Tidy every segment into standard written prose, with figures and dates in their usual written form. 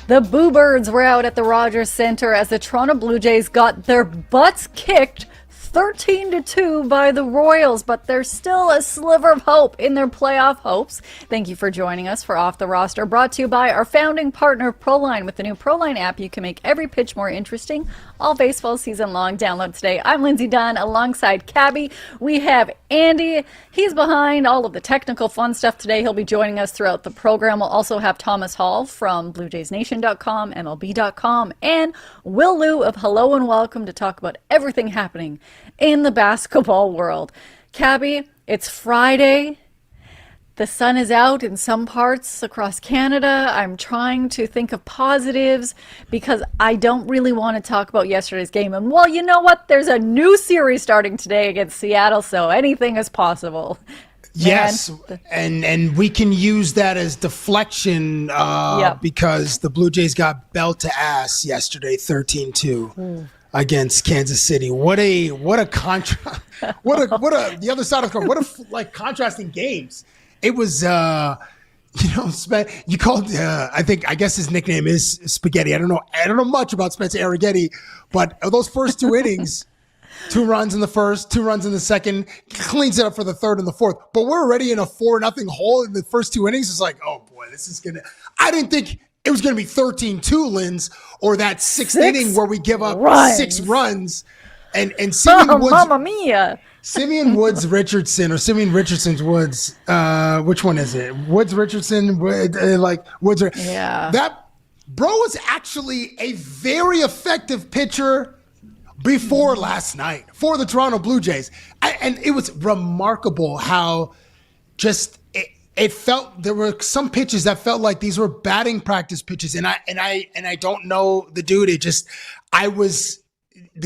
The Boo Birds were out at the Rogers Center as the Toronto Blue Jays got their butts kicked 13-2 by the Royals, but there's still a sliver of hope in their playoff hopes. Thank you for joining us for Off the Roster, brought to you by our founding partner, ProLine. With the new ProLine app, you can make every pitch more interesting all baseball season long. Download today. I'm Lindsay Dunn alongside Cabby. We have Andy. He's behind all of the technical fun stuff today. He'll be joining us throughout the program. We'll also have Thomas Hall from BlueJaysNation.com, MLB.com, and Will Liu of Hello and Welcome to talk about everything happening in the basketball world. Cabby, it's Friday. The sun is out in some parts across Canada. I'm trying to think of positives because I don't really want to talk about yesterday's game. And well, you know what? There's a new series starting today against Seattle, so anything is possible. Yes, and we can use that as deflection because the Blue Jays got belt to ass yesterday, 13-2. Against Kansas City. What a contrast. The other side of the court. What a contrasting games. It was you called I guess his nickname is Spaghetti. I don't know much about Spencer Arrighetti, but those first two innings, 2 runs in the first, 2 runs in the second, cleans it up for the third and the fourth. But we're already in a 4-0 hole in the first 2 innings. It's like, oh boy, this is I didn't think it was going to be 13-2, Linz, or that sixth inning where we give up 6 runs. And Simeon Woods, Mamma mia. Simeon Woods Richardson, or Simeon Richardson's Woods. Which one is it? Woods Richardson, Woods. Yeah. That bro was actually a very effective pitcher before last night for the Toronto Blue Jays, and it was remarkable how just. It felt there were some pitches that felt like these were batting practice pitches, and I don't know the dude. The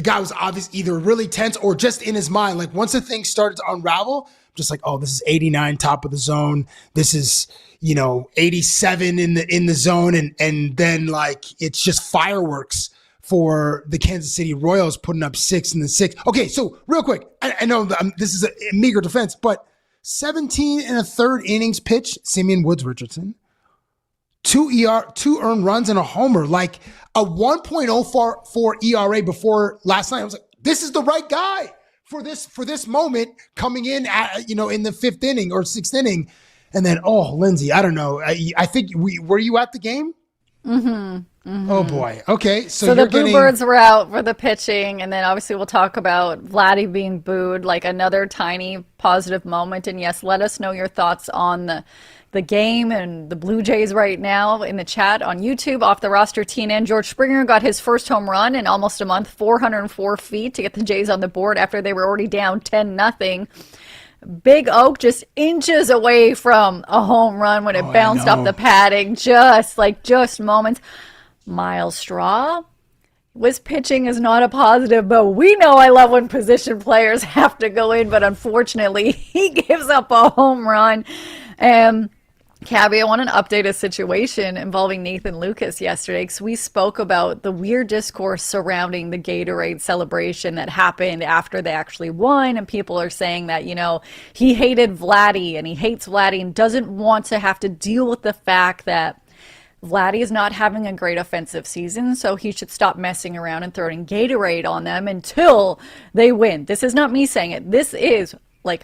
guy was obviously either really tense or just in his mind. Like once the thing started to unravel, just like, oh, this is 89 top of the zone. This is 87 in the zone, and then like it's just fireworks for the Kansas City Royals putting up 6 in the 6. Okay, so real quick, I know this is a meager defense, but 17 and a third innings pitch, Simeon Woods Richardson. 2 earned runs and a homer, like a 1.04 ERA before last night. I was like, this is the right guy for this moment coming in at, in the 5th inning or 6th inning. And then, Lindsay, I don't know. I think were you at the game? Mm-hmm. Mm-hmm. Oh boy. Okay. So the Boo Birds were out for the pitching, and then obviously we'll talk about Vladdy being booed, like another tiny positive moment. And yes, let us know your thoughts on the game and the Blue Jays right now in the chat on YouTube. Off the Roster TNN, George Springer got his first home run in almost a month, 404 feet to get the Jays on the board after they were already down 10-0. Big Oak just inches away from a home run when it bounced off the padding, just moments. Miles Straw was pitching is not a positive, but we know I love when position players have to go in, but unfortunately he gives up a home run. Cabby, I want an updated situation involving Nathan Lucas yesterday, because we spoke about the weird discourse surrounding the Gatorade celebration that happened after they actually won, and people are saying that, he hated Vladdy and he hates Vladdy and doesn't want to have to deal with the fact that Vladdy is not having a great offensive season, so he should stop messing around and throwing Gatorade on them until they win. This is not me saying it. This is,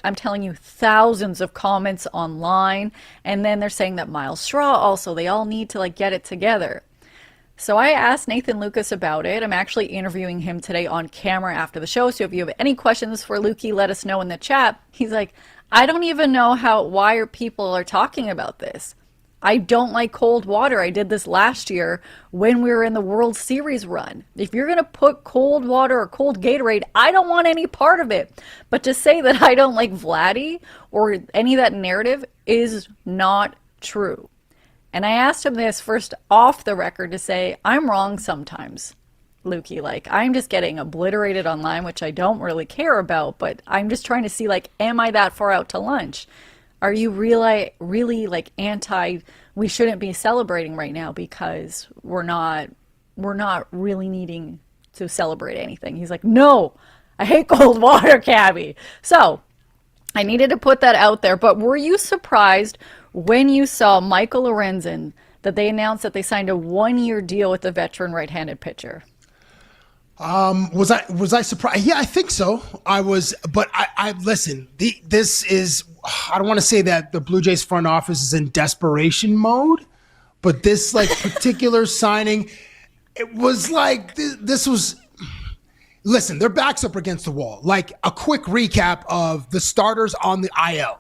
I'm telling you, thousands of comments online, and then they're saying that Miles Straw also, they all need to, get it together. So I asked Nathan Lucas about it. I'm actually interviewing him today on camera after the show, so if you have any questions for Lukey, let us know in the chat. He's like, I don't even know why people are talking about this. I don't like cold water. I did this last year when we were in the World Series run. If you're going to put cold water or cold Gatorade, I don't want any part of it. But to say that I don't like Vladdy or any of that narrative is not true. And I asked him this first off the record to say, I'm wrong sometimes, Lukey. I'm just getting obliterated online, which I don't really care about, but I'm just trying to see, am I that far out to lunch? are you really like anti, we shouldn't be celebrating right now because we're not really needing to celebrate anything? He's like, no, I hate cold water, Cabby. So I needed to put that out there. But were you surprised when you saw Michael Lorenzen that they announced that they signed a 1-year deal with the veteran right-handed pitcher? Was I surprised? Yeah, I think so. I was, but I listen. This is, I don't want to say that the Blue Jays front office is in desperation mode, but this like particular signing, it was like this was. Listen, their backs up against the wall. Like a quick recap of the starters on the IL.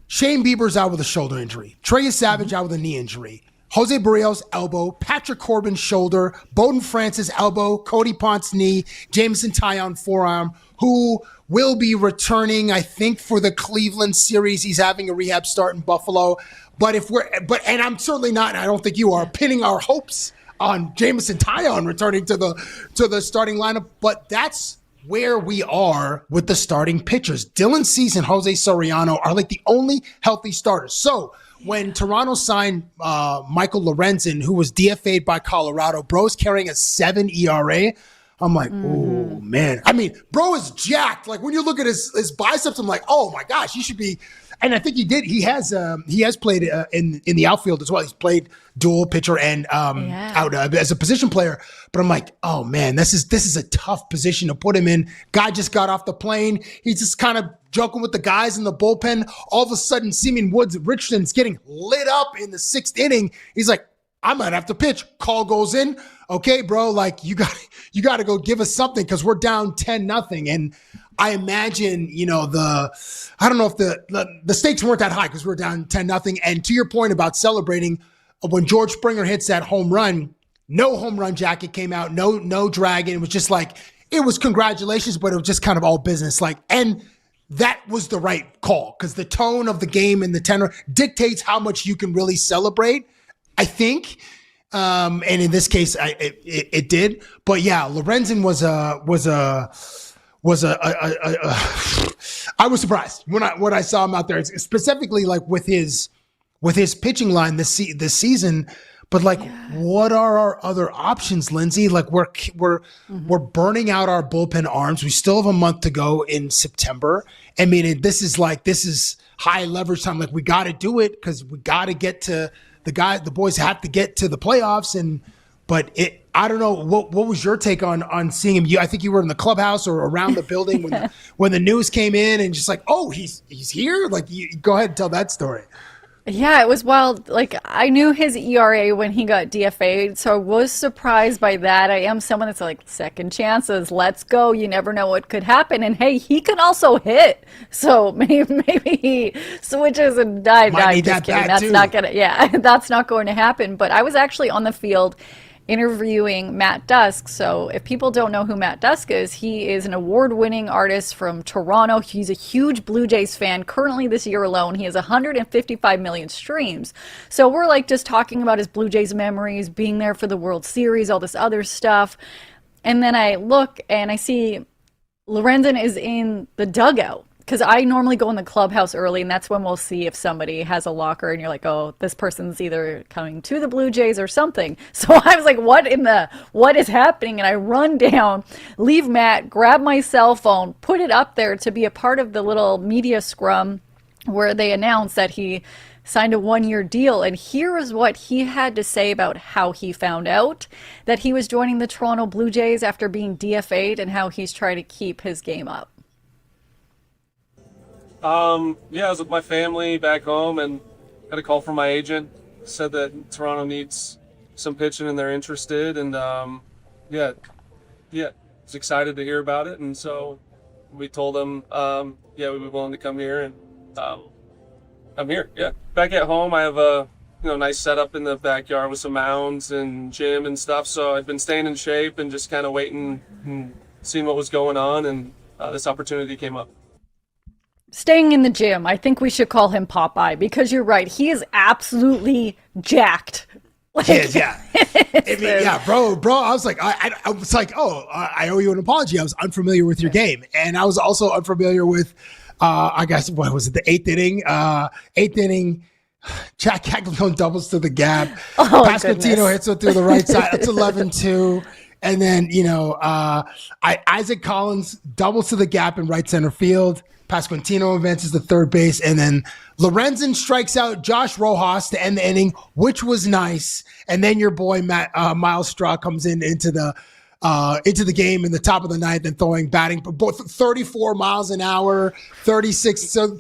Shane Bieber's out with a shoulder injury. Trey Savage out with a knee injury. Jose Barrios, elbow. Patrick Corbin, shoulder. Bowden Francis, elbow. Cody Ponce, knee. Jameson Taillon, forearm, who will be returning, I think, for the Cleveland series. He's having a rehab start in Buffalo. And I'm certainly not, and I don't think you are, pinning our hopes on Jameson Taillon returning to the starting lineup. But that's where we are with the starting pitchers. Dylan Cease and Jose Soriano are like the only healthy starters. So when Toronto signed Michael Lorenzen, who was DFA'd by Colorado, bro's carrying a 7 ERA. I'm like, oh, man. I mean, bro is jacked. Like, when you look at his biceps, I'm like, oh, my gosh, he should be. And I think he did. He has played in the outfield as well. He's played dual pitcher and out as a position player. But I'm like, oh, man, this is a tough position to put him in. Guy just got off the plane. He's just kind of joking with the guys in the bullpen. All of a sudden, Seaman Woods Richardson's getting lit up in the 6th inning. He's like, I might have to pitch. Call goes in. Okay, bro, like you got to go give us something because we're down 10-0. And I imagine, I don't know if the stakes weren't that high because we're down 10-0. And to your point about celebrating, when George Springer hits that home run, no home run jacket came out, no dragon. It was just like, it was congratulations, but it was just kind of all business. Like, and that was the right call because the tone of the game and the tenor dictates how much you can really celebrate, I think. And in this case, it did. But yeah, Lorenzen I was surprised when I saw him out there, specifically like with his pitching line this season. But like, what are our other options, Lindsay? Like we're burning out our bullpen arms. We still have a month to go in September. I mean, this is high leverage time. Like we got to do it because we got to get to the boys have to get to the playoffs. I don't know. What was your take on seeing him? I think you were in the clubhouse or around the building when the news came in and just like, oh, he's here. Like, go ahead and tell that story. Yeah, it was wild. Like, I knew his ERA when he got DFA'd, so I was surprised by that. I am someone that's like, second chances, let's go. You never know what could happen. And hey, he can also hit. So maybe he switches and dive. Just kidding. That's not going to happen. But I was actually on the field interviewing Matt Dusk. So if people don't know who Matt Dusk is, he is an award-winning artist from Toronto. He's a huge Blue Jays fan. Currently this year alone, he has 155 million streams. So we're like just talking about his Blue Jays memories, being there for the World Series, all this other stuff. And then I look and I see Lorenzen is in the dugout. Because I normally go in the clubhouse early, and that's when we'll see if somebody has a locker, and you're like, oh, this person's either coming to the Blue Jays or something. So I was like, what is happening? And I run down, leave Matt, grab my cell phone, put it up there to be a part of the little media scrum where they announced that he signed a 1-year deal. And here is what he had to say about how he found out that he was joining the Toronto Blue Jays after being DFA'd and how he's trying to keep his game up. I was with my family back home and had a call from my agent. Said that Toronto needs some pitching and they're interested. And was excited to hear about it. And so we told them, we'd be willing to come here. And I'm here. Yeah, back at home, I have a nice setup in the backyard with some mounds and gym and stuff. So I've been staying in shape and just kind of waiting and seeing what was going on. And this opportunity came up. Staying in the gym, I think we should call him Popeye because you're right. He is absolutely jacked. He is, yeah. Bro. I was like, I was like, I owe you an apology. I was unfamiliar with your game, and I was also unfamiliar with I guess, what was it, the eighth inning? Eighth inning, Jack Caglione doubles to the gap. Oh, Pasquantino goodness. hits it through the right side. It's 11-2. And then, Isaac Collins doubles to the gap in right center field. Pasquantino advances to third base. And then Lorenzen strikes out Josh Rojas to end the inning, which was nice. And then your boy, Miles Straw, comes into the game in the top of the ninth and batting both 34 miles an hour, 37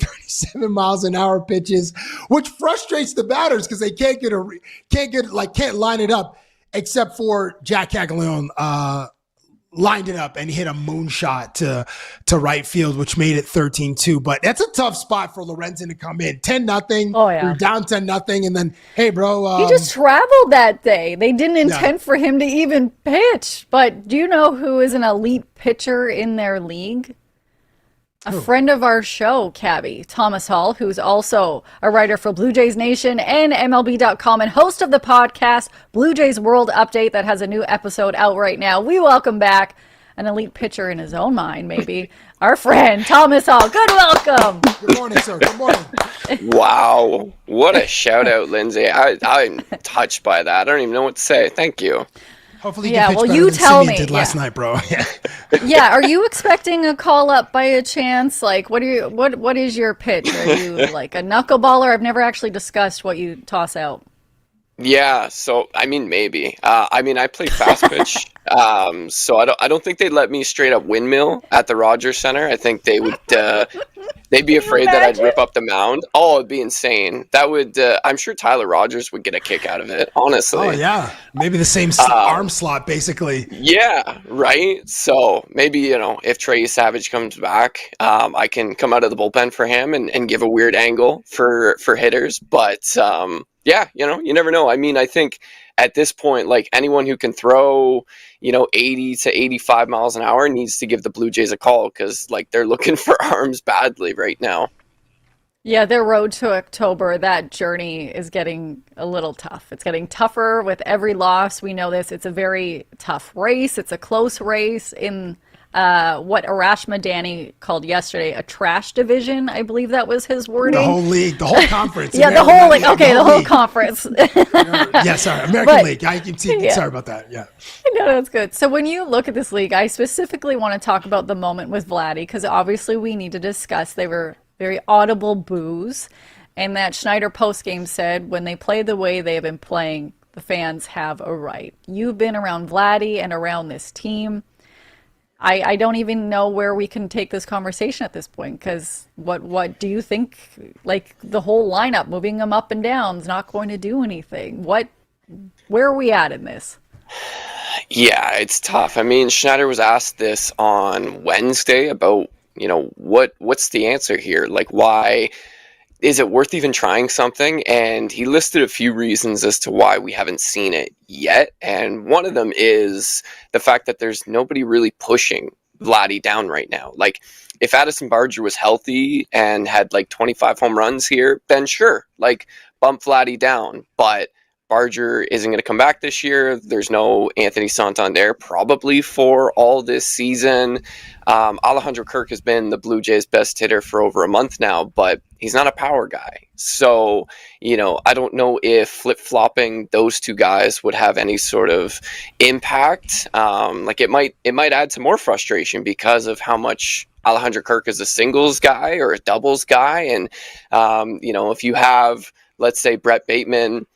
miles an hour pitches, which frustrates the batters because they can't line it up, except for Jack Caglione lined it up and hit a moonshot to right field, which made it 13-2. But that's a tough spot for Lorenzen to come in. 10-0. Oh, yeah. You're down 10-0, and then, hey, bro. He just traveled that day. They didn't intend for him to even pitch. But do you know who is an elite pitcher in their league? A friend of our show, Cabby, Thomas Hall, who's also a writer for Blue Jays Nation and MLB.com and host of the podcast Blue Jays World Update that has a new episode out right now. We welcome back an elite pitcher in his own mind, maybe, our friend Thomas Hall. Good welcome. Good morning, sir. Good morning. Wow. What a shout out, Lindsay. I'm touched by that. I don't even know what to say. Thank you. Hopefully you can pitch better you than tell Simeon me. did last night, bro. Yeah. Yeah, are you expecting a call up by a chance? Like, what is your pitch? Are you like a knuckleballer? I've never actually discussed what you toss out. Yeah, so maybe. I play fast pitch. So I don't think they'd let me straight up windmill at the Rogers Center. I think they would they'd be afraid that I'd rip up the mound. Oh, it'd be insane. That would I'm sure Tyler Rogers would get a kick out of it, honestly. Oh yeah. Maybe the same arm slot basically. Yeah, right. So maybe, if Trey Savage comes back, I can come out of the bullpen for him and give a weird angle for hitters. But yeah, you never know. I think at this point, like anyone who can throw, 80 to 85 miles an hour needs to give the Blue Jays a call because like they're looking for arms badly right now. Yeah, their road to October, that journey is getting a little tough. It's getting tougher with every loss. We know this. It's a very tough race. It's a close race in what Arash Madani called yesterday a trash division. I believe that was his wording. The whole league, the whole conference. Yeah, the whole league. Okay, the whole conference. Yeah, sorry, American League. I can see. Yeah. Sorry about that. Yeah. No, that's good. So when you look at this league, I specifically want to talk about the moment with Vladdy because obviously we need to discuss. They were very audible boos, and that Schneider postgame said when they play the way they have been playing, the fans have a right. You've been around Vladdy and around this team. I don't even know where we can take this conversation at this point because what do you think? Like the whole lineup, moving them up and down is not going to do anything. Where are we at in this? Yeah, it's tough. Schneider was asked this on Wednesday about, what's the answer here? Like, why is it worth even trying something? And he listed a few reasons as to why we haven't seen it yet. And one of them is the fact that there's nobody really pushing Vladdy down right now. Like, if Addison Barger was healthy and had like 25 home runs here, then sure, like bump Vladdy down. But Barger isn't going to come back this year. There's no Anthony Santander probably for all this season. Alejandro Kirk has been the Blue Jays' best hitter for over a month now, but he's not a power guy. So, I don't know if flip-flopping those two guys would have any sort of impact. Like it might add to more frustration because of how much Alejandro Kirk is a singles guy or a doubles guy. And, if you have, let's say, Brett Bateman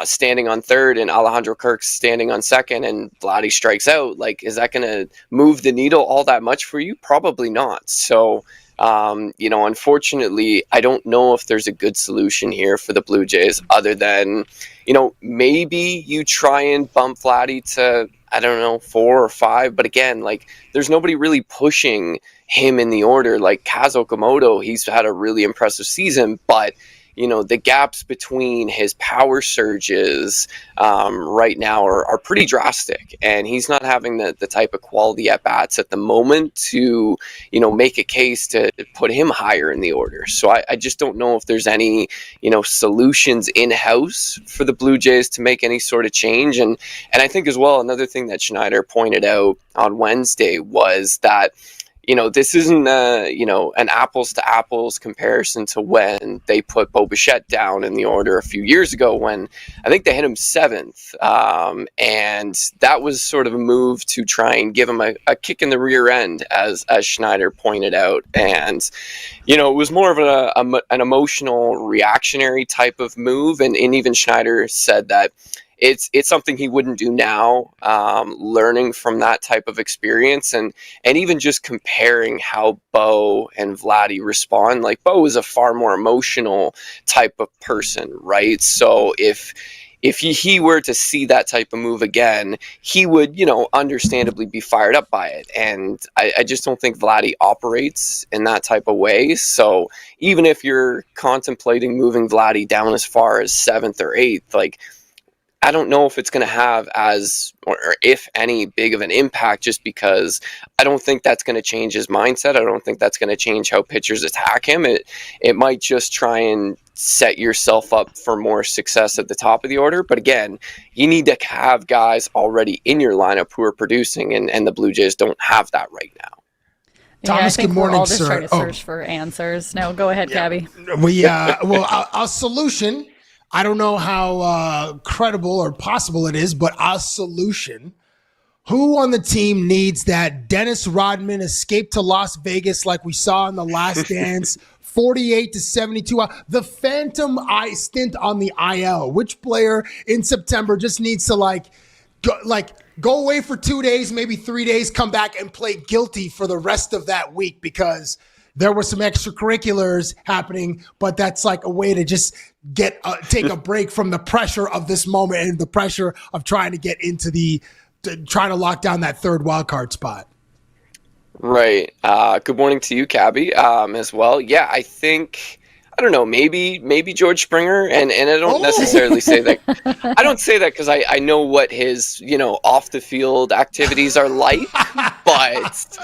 standing on third and Alejandro Kirk's standing on second and Vladdy strikes out, like, is that going to move the needle all that much for you? Probably not. So, unfortunately, I don't know if there's a good solution here for the Blue Jays other than, maybe you try and bump Vladdy to, 4 or 5. But again, like, there's nobody really pushing him in the order. Like Kaz Okamoto, he's had a really impressive season, but the gaps between his power surges right now are pretty drastic, and he's not having the type of quality at bats at the moment to, make a case to put him higher in the order. So I just don't know if there's any, solutions in-house for the Blue Jays to make any sort of change. And I think as well, another thing that Schneider pointed out on Wednesday was that, this isn't an apples to apples comparison to when they put Bo Bichette down in the order a few years ago when I think they hit him 7th. And that was sort of a move to try and give him a kick in the rear end, as Schneider pointed out. And, it was more of an emotional reactionary type of move. And even Schneider said that it's something he wouldn't do now, learning from that type of experience and even just comparing how Bo and Vladdy respond. Like, Bo is a far more emotional type of person, right? So if he were to see that type of move again, he would, understandably be fired up by it. And I just don't think Vladdy operates in that type of way. So even if you're contemplating moving Vladdy down as far as 7th or 8th, like, I don't know if it's going to have or if any big of an impact, just because I don't think that's going to change his mindset. I don't think that's going to change how pitchers attack him. It might just try and set yourself up for more success at the top of the order. But again, you need to have guys already in your lineup who are producing, and the Blue Jays don't have that right now. Thomas, I think good morning, we're all just sir. trying to search for answers. No, go ahead, Cabby. A solution. I don't know how credible or possible it is, but a solution. Who on the team needs that Dennis Rodman escape to Las Vegas like we saw in The Last Dance, 48 to 72? The phantom stint on the IL. Which player in September just needs to go away for 2 days, maybe 3 days, come back and play guilty for the rest of that week because there were some extracurriculars happening, but that's like a way to just take a break from the pressure of this moment and the pressure of trying to get into trying to lock down that third wild card spot. Right. Good morning to you, Cabby, as well. Yeah, I think, I don't know, maybe George Springer, and I don't necessarily say that. I don't say that because I know what his, off the field activities are like, but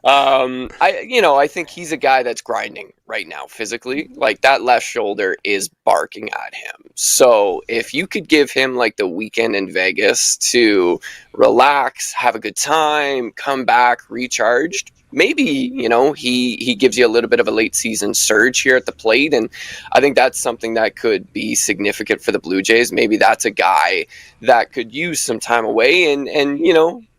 I think he's a guy that's grinding right now physically. Like, that left shoulder is barking at him. So if you could give him like the weekend in Vegas to relax, have a good time, come back recharged, maybe, he gives you a little bit of a late season surge here at the plate. And I think that's something that could be significant for the Blue Jays. Maybe that's a guy that could use some time away and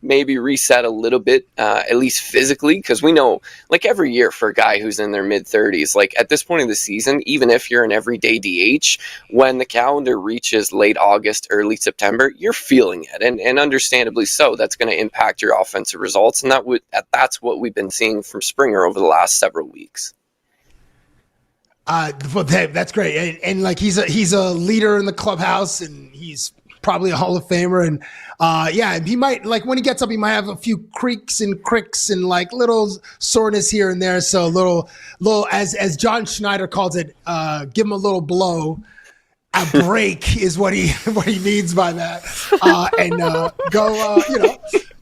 maybe reset a little bit, at least physically, because we know, like, every year for a guy who's in their mid-30s, like, at this point of the season, even if you're an everyday DH, when the calendar reaches late August, early September, you're feeling it, and understandably so. That's going to impact your offensive results, and that's what we've been seeing from Springer over the last several weeks. That's great, and like he's a leader in the clubhouse, and he's probably a Hall of Famer, and he might, like, when he gets up, he might have a few creaks and cricks and like little soreness here and there. So little as John Schneider calls it, give him a little blow. A break is what he needs by that,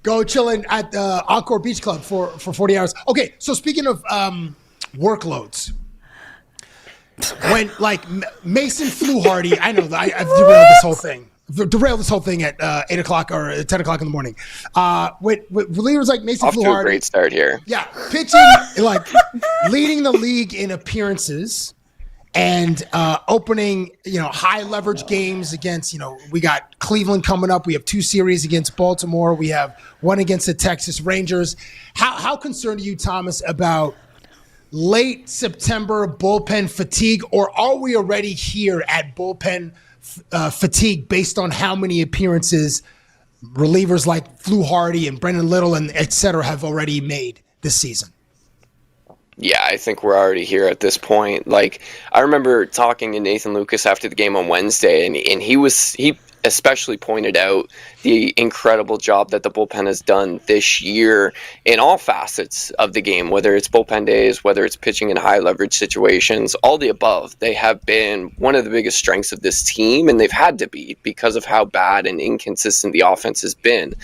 go chilling at the Encore Beach Club for 40 hours. Okay, so speaking of workloads. When, like, Mason Fluharty, I know that I've derailed this whole thing at 8 o'clock or 10 o'clock in the morning. With relievers like Mason Off Fluharty. to a great start here. Yeah, pitching, like, leading the league in appearances and opening, high leverage games against, we got Cleveland coming up. We have 2 series against Baltimore. We have 1 against the Texas Rangers. How concerned are you, Thomas, about late September bullpen fatigue, or are we already here at bullpen fatigue based on how many appearances relievers like Fluharty and Brendan Little and et cetera have already made this season? Yeah, I think we're already here at this point. Like, I remember talking to Nathan Lucas after the game on Wednesday, and he especially pointed out the incredible job that the bullpen has done this year in all facets of the game, whether it's bullpen days, whether it's pitching in high leverage situations, all the above. They have been one of the biggest strengths of this team, and they've had to be because of how bad and inconsistent the offense has been.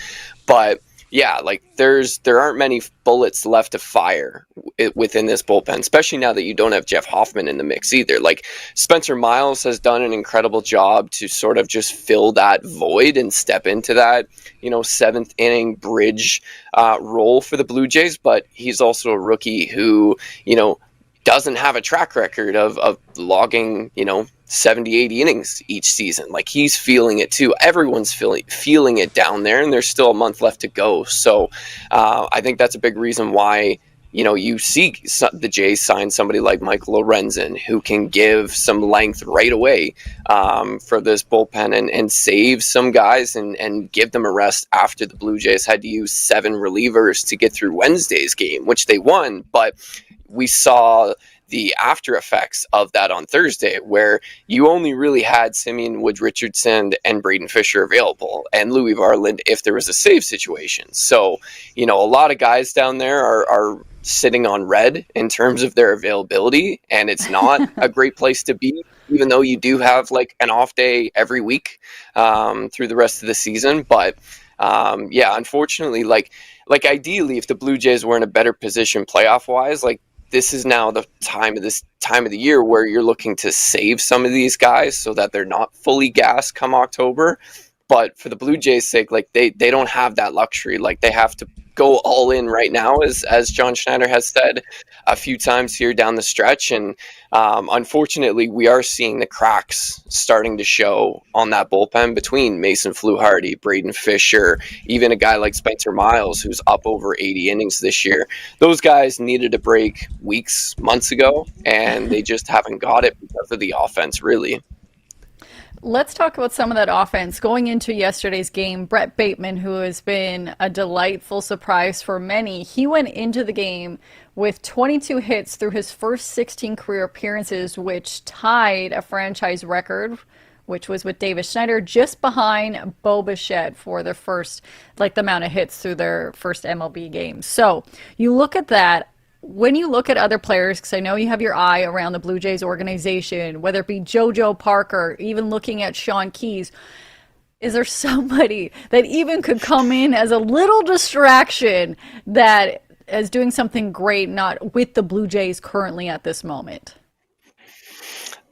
But yeah, like there aren't many bullets left to fire within this bullpen, especially now that you don't have Jeff Hoffman in the mix either. Like Spencer Miles has done an incredible job to sort of just fill that void and step into that, seventh inning bridge role for the Blue Jays. But he's also a rookie who, doesn't have a track record of logging, 70, 80 innings each season. Like he's feeling it too. Everyone's feeling it down there, and there's still a month left to go. So I think that's a big reason why, you see the Jays sign somebody like Michael Lorenzen, who can give some length right away for this bullpen and save some guys and give them a rest after the Blue Jays had to use 7 relievers to get through Wednesday's game, which they won. But we saw the after effects of that on Thursday, where you only really had Simeon Wood-Richardson and Braden Fisher available, and Louis Varland if there was a save situation. So, a lot of guys down there are sitting on red in terms of their availability, and it's not a great place to be, even though you do have like an off day every week through the rest of the season. But unfortunately, like ideally, if the Blue Jays were in a better position playoff wise, like this is now the time of the year where you're looking to save some of these guys so that they're not fully gassed come October. But for the Blue Jays' sake, like they don't have that luxury. Like they have to go all in right now, as John Schneider has said a few times here down the stretch. And unfortunately, we are seeing the cracks starting to show on that bullpen between Mason Fluharty, Braden Fisher, even a guy like Spencer Miles, who's up over 80 innings this year. Those guys needed a break weeks, months ago, and they just haven't got it because of the offense, really. Let's talk about some of that offense. Going into yesterday's game, Brett Bateman, who has been a delightful surprise for many, he went into the game with 22 hits through his first 16 career appearances, which tied a franchise record, which was with Davis Schneider, just behind Bo Bichette for their first, the amount of hits through their first MLB game. So you look at that. When you look at other players, because I know you have your eye around the Blue Jays organization, whether it be JoJo Parker, even looking at Sean Keyes, is there somebody that even could come in as a little distraction that is doing something great, not with the Blue Jays currently at this moment?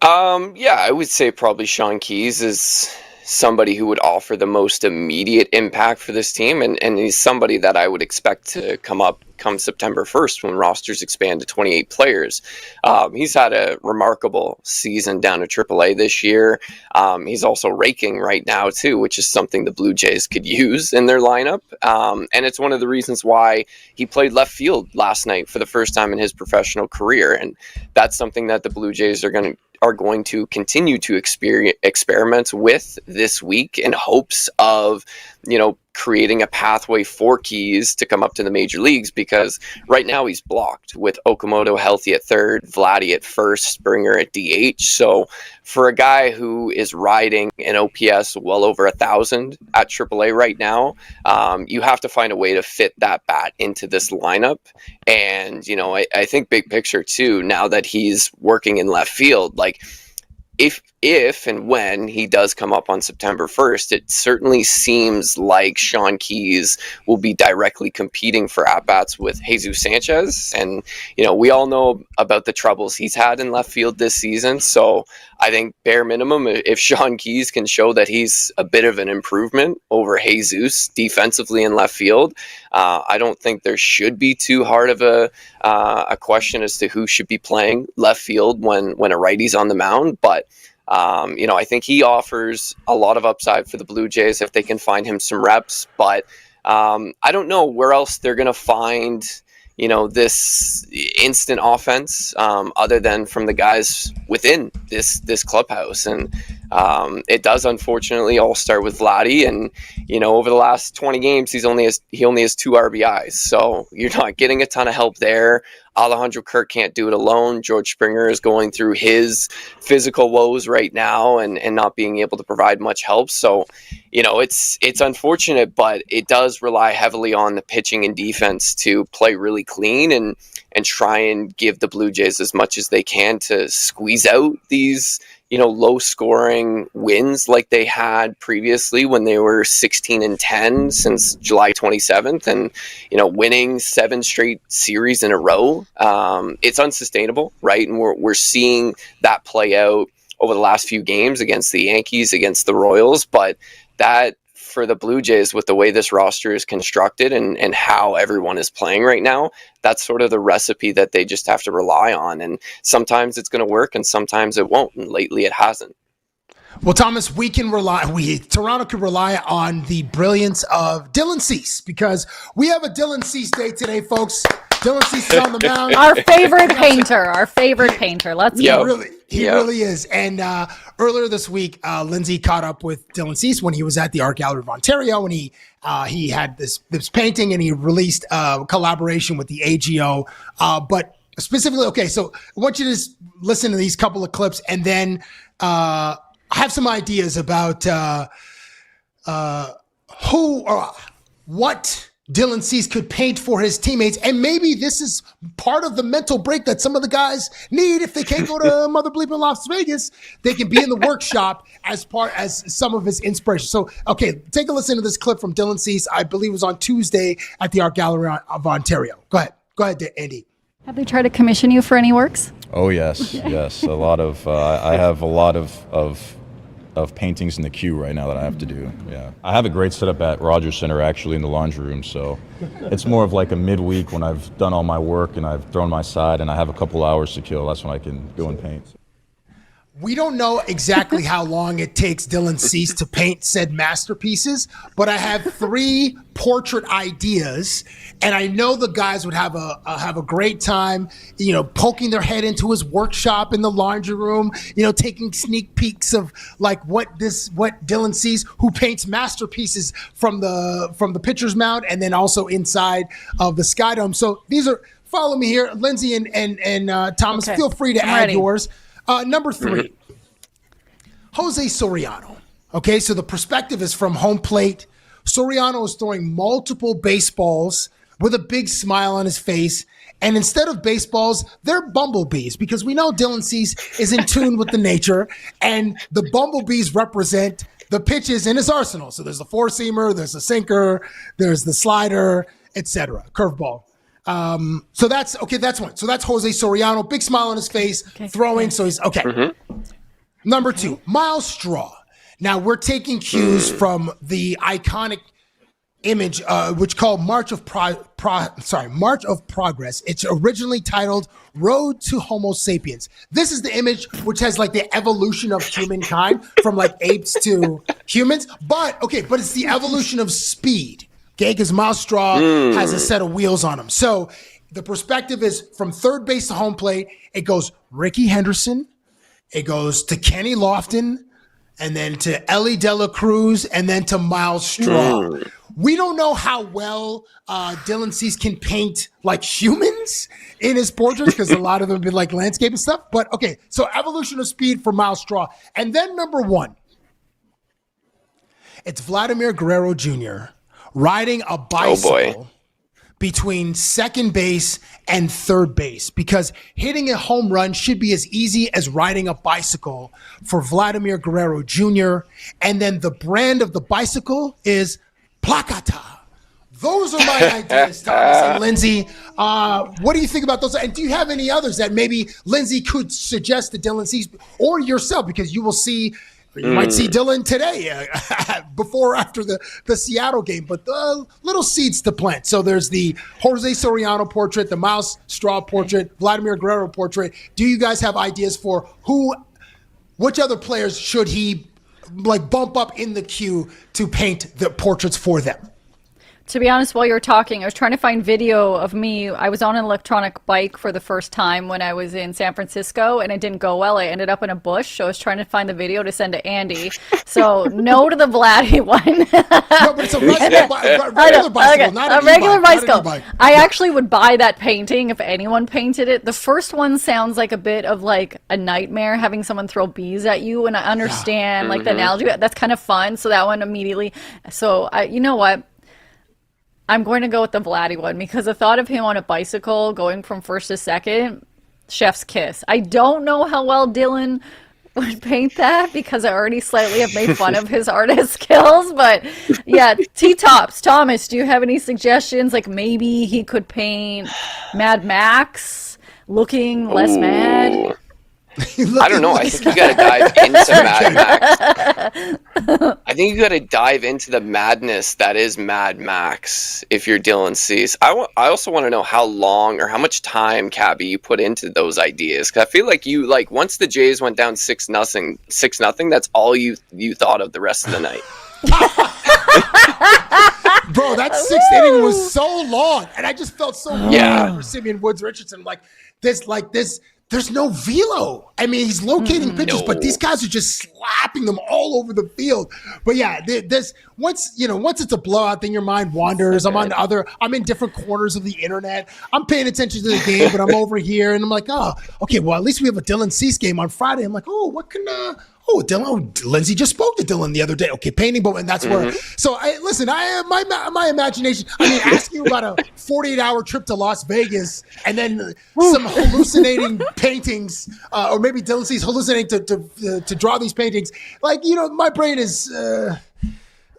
I would say probably Sean Keyes is somebody who would offer the most immediate impact for this team, and he's somebody that I would expect to come September 1st when rosters expand to 28 players. He's had a remarkable season down to AAA this year. He's also raking right now too, which is something the Blue Jays could use in their lineup. And it's one of the reasons why he played left field last night for the first time in his professional career. And that's something that the Blue Jays are going to continue to experiment with this week in hopes of, creating a pathway for Keyes to come up to the major leagues, because right now he's blocked with Okamoto healthy at third, Vladdy at first, Springer at DH. So for a guy who is riding an OPS well over 1,000 at AAA right now, you have to find a way to fit that bat into this lineup. And, I think big picture too, now that he's working in left field, like if and when he does come up on September 1st, it certainly seems like Sean Keyes will be directly competing for at-bats with Jesus Sanchez. And, we all know about the troubles he's had in left field this season. So I think bare minimum, if Sean Keyes can show that he's a bit of an improvement over Jesus defensively in left field, I don't think there should be too hard of a question as to who should be playing left field when a righty's on the mound. But I think he offers a lot of upside for the Blue Jays if they can find him some reps. But I don't know where else they're going to find, this instant offense other than from the guys within this clubhouse. And it does unfortunately all start with Vladdy. And, over the last 20 games, he only has 2 RBIs. So you're not getting a ton of help there. Alejandro Kirk can't do it alone. George Springer is going through his physical woes right now and not being able to provide much help. So, it's unfortunate, but it does rely heavily on the pitching and defense to play really clean and try and give the Blue Jays as much as they can to squeeze out these, low scoring wins like they had previously when they were 16-10 since July 27th and, winning 7 straight series in a row. It's unsustainable, right? And we're seeing that play out over the last few games against the Yankees, against the Royals, but that for the Blue Jays, with the way this roster is constructed and how everyone is playing right now, that's sort of the recipe that they just have to rely on. And sometimes it's going to work and sometimes it won't. And lately it hasn't. Well, Thomas, Toronto can rely on the brilliance of Dylan Cease, because we have a Dylan Cease day today, folks. Dylan Cease is on the mound. Our favorite painter. Let's go. He really is. And earlier this week, Lindsay caught up with Dylan Cease when he was at the Art Gallery of Ontario, and he had this painting, and he released a collaboration with the AGO. But specifically, okay, so I want you to just listen to these couple of clips, and then have some ideas about who or what Dylan Cease could paint for his teammates. And maybe this is part of the mental break that some of the guys need. If they can't go to Mother Bleeping Las Vegas, they can be in the workshop as some of his inspiration. So, okay, take a listen to this clip from Dylan Cease. I believe it was on Tuesday at the Art Gallery of Ontario. Go ahead, Andy. Have they tried to commission you for any works? Oh, yes. A lot of, I have a lot of paintings in the queue right now that I have to do. Yeah, I have a great setup at Rogers Center, actually, in the laundry room. So it's more of like a midweek when I've done all my work and I've thrown my side and I have a couple hours to kill. That's when I can go and paint. We don't know exactly how long it takes Dylan Cease to paint said masterpieces, but I have 3 portrait ideas, and I know the guys would have a great time, poking their head into his workshop in the laundry room, taking sneak peeks of like what Dylan Cease, who paints masterpieces from the pitcher's mound and then also inside of the Sky Dome. So follow me here, Lindsay and Thomas. Okay. Feel free to add yours. Number 3, Jose Soriano. Okay, so the perspective is from home plate. Soriano is throwing multiple baseballs with a big smile on his face. And instead of baseballs, they're bumblebees, because we know Dylan Cease is in tune with the nature, and the bumblebees represent the pitches in his arsenal. So there's a 4-seamer, there's a sinker, there's the slider, etc. Curveball. So that's one. So that's Jose Soriano, big smile on his face, throwing. So he's okay. Mm-hmm. Number 2, Miles Straw. Now we're taking cues from the iconic image, which called March of Progress. It's originally titled Road to Homo Sapiens. This is the image which has like the evolution of humankind from like apes to humans. But it's the evolution of speed. Okay, because Miles Straw has a set of wheels on him. So the perspective is from third base to home plate. It goes Ricky Henderson. It goes to Kenny Lofton, and then to Ellie De La Cruz, and then to Miles Straw. We don't know how well Dylan Cease can paint like humans in his portraits, because a lot of them have been like landscape and stuff. But okay, so evolution of speed for Miles Straw. And then number 1, it's Vladimir Guerrero Jr. riding a bicycle between second base and third base, because hitting a home run should be as easy as riding a bicycle for Vladimir Guerrero Jr. And then the brand of the bicycle is Placata. Those are my ideas, Thomas and Lindsay. What do you think about those? And do you have any others that maybe Lindsay could suggest to Dylan Cease or yourself? Because you might see Dylan today, before or after the Seattle game, but the little seeds to plant. So there's the Jose Soriano portrait, the Miles Straw portrait, Vladimir Guerrero portrait. Do you guys have ideas for which other players should he like bump up in the queue to paint the portraits for them? To be honest, while you were talking, I was trying to find video of me. I was on an electronic bike for the first time when I was in San Francisco, and it didn't go well. I ended up in a bush, so I was trying to find the video to send to Andy. So no to the Vladdy one. No, but it's a regular bicycle, not a regular bicycle. I actually would buy that painting if anyone painted it. The first one sounds like a bit of like a nightmare, having someone throw bees at you, and I understand like the analogy. That's kind of fun. So that one immediately. So you know what? I'm going to go with the Vladdy one, because the thought of him on a bicycle going from first to second, chef's kiss. I don't know how well Dylan would paint that because I already slightly have made fun of his artist skills. But yeah, T-Tops. Thomas, do you have any suggestions? Like maybe he could paint Mad Max looking less mad? I don't know. I think you got to dive into Mad Max. I think you got to dive into the madness that is Mad Max if you're Dylan Cease. I also want to know how long or how much time, Cabby, you put into those ideas. Because I feel like you, like, once the Jays went down 6-0, that's all you thought of the rest of the night. Bro, that sixth inning was so long, and I just felt so bad for Simeon Woods Richardson. There's no velo. I mean, he's locating pitches, but these guys are just slapping them all over the field. But yeah, once it's a blowout, then your mind wanders. I'm in different corners of the internet. I'm paying attention to the game, but I'm over here and I'm like, oh, okay, well, at least we have a Dylan Cease game on Friday. I'm like, oh, what can Dylan, Lindsay just spoke to Dylan the other day. Okay, painting, but and that's where. So my imagination. I mean, ask you about a 48-hour trip to Las Vegas and then some hallucinating paintings, or maybe Dylan Cease hallucinating to draw these paintings. Like, my brain is. You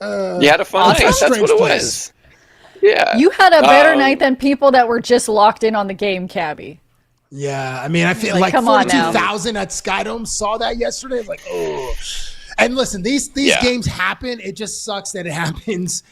had a fun night. That's what it was. Yeah, you had a better night than people that were just locked in on the game, Cabby. Yeah, I mean, I feel like 42,000 at Skydome saw that yesterday. Like, oh. And listen, these games happen. It just sucks that it happens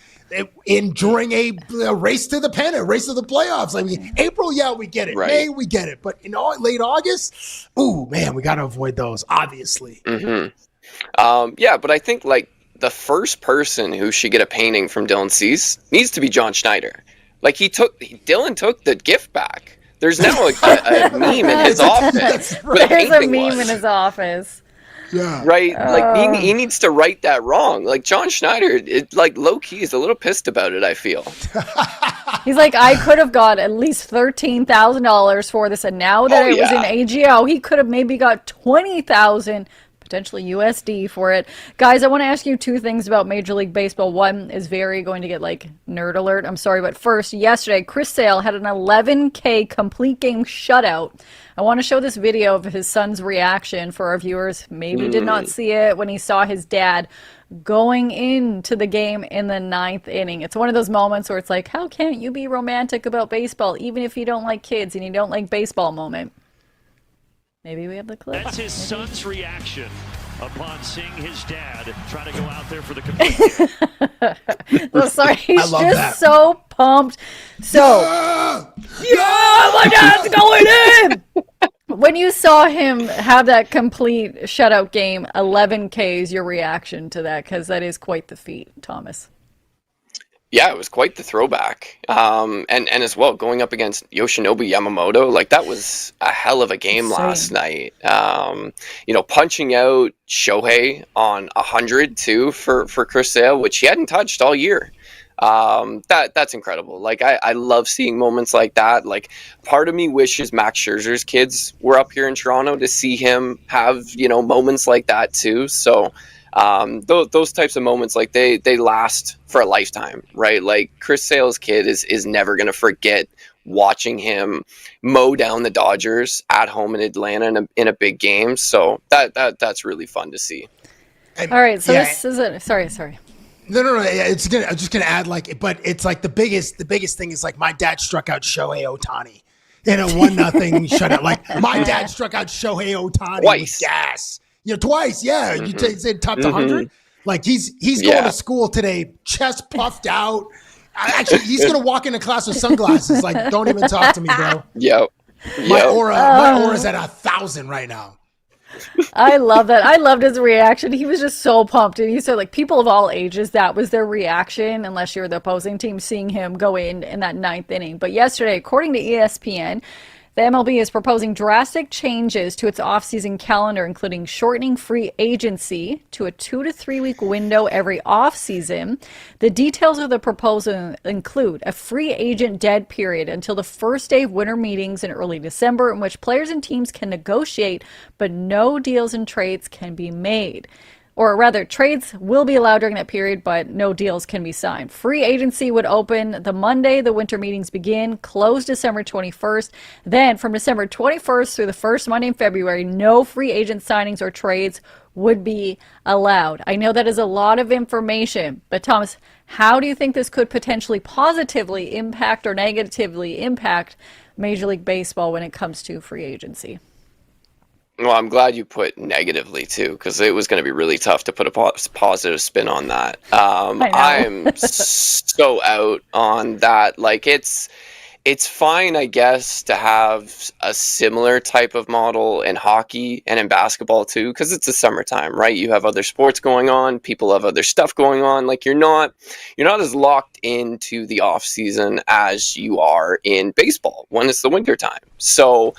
during a race to the pennant, a race to the playoffs. I mean, April, yeah, we get it. Right. May, we get it. But in late August, ooh, man, we got to avoid those, obviously. Yeah, but I think, like, the first person who should get a painting from Dylan Cease needs to be John Schneider. Like, Dylan took the gift back. There's now a meme in his office. There's a meme in his office. Yeah. Right? Like, he needs to right that wrong. Like, John Schneider, low-key is a little pissed about it, I feel. He's like, I could have got at least $13,000 for this, and now that it was in AGO, he could have maybe got $20,000 potentially USD for it. Guys, I want to ask you two things about Major League Baseball. One is very going to get like nerd alert. I'm sorry, but first, yesterday, Chris Sale had an 11K complete game shutout. I want to show this video of his son's reaction for our viewers. Maybe did not see it when he saw his dad going into the game in the 9th inning. It's one of those moments where it's like, how can't you be romantic about baseball, even if you don't like kids and you don't like baseball moment? Maybe we have the clip. That's his son's reaction upon seeing his dad try to go out there for the complete. So sorry, he's just so pumped. So, my dad's going in! When you saw him have that complete shutout game, 11 Ks, your reaction to that? Because that is quite the feat, Thomas. Yeah, it was quite the throwback. And as well, going up against Yoshinobu Yamamoto, like, that was a hell of a game last night. Punching out Shohei on 100 too for Chris Sale, which he hadn't touched all year. That's incredible. Like, I love seeing moments like that. Like, part of me wishes Max Scherzer's kids were up here in Toronto to see him have, moments like that too. So those types of moments, like, they last for a lifetime, right? Like, Chris Sale's kid is never going to forget watching him mow down the Dodgers at home in Atlanta in a big game. So that's really fun to see. All right, so this is it. Sorry. No. I'm just gonna add, like, but it's like the biggest thing is, like, my dad struck out Shohei Ohtani in a 1-0 shutout. Like, my dad struck out Shohei Ohtani with gas. Twice, yeah. You said top 100. Like, he's going to school today, chest puffed out. Actually, he's going to walk into class with sunglasses. Like, don't even talk to me, bro. Yep. My aura's at 1,000 right now. I love that. I loved his reaction. He was just so pumped. And he said, like, people of all ages, that was their reaction, unless you're the opposing team, seeing him go in that 9th inning. But yesterday, according to ESPN, the MLB is proposing drastic changes to its offseason calendar, including shortening free agency to a 2 to 3 week window every offseason. The details of the proposal include a free agent dead period until the first day of winter meetings in early December, in which players and teams can negotiate, but no deals and trades can be made. or rather trades will be allowed during that period, but no deals can be signed. Free agency would open the Monday the winter meetings begin, close December 21st. Then from December 21st through the first Monday in February, no free agent signings or trades would be allowed. I know that is a lot of information, but Thomas, how do you think this could potentially positively impact or negatively impact Major League Baseball when it comes to free agency? Well, I'm glad you put negatively too, because it was going to be really tough to put a positive spin on that. I'm so out on that. Like it's fine, I guess, to have a similar type of model in hockey and in basketball too, because it's the summertime, right? You have other sports going on, people have other stuff going on. Like you're not as locked into the off season as you are in baseball when it's the winter time. So,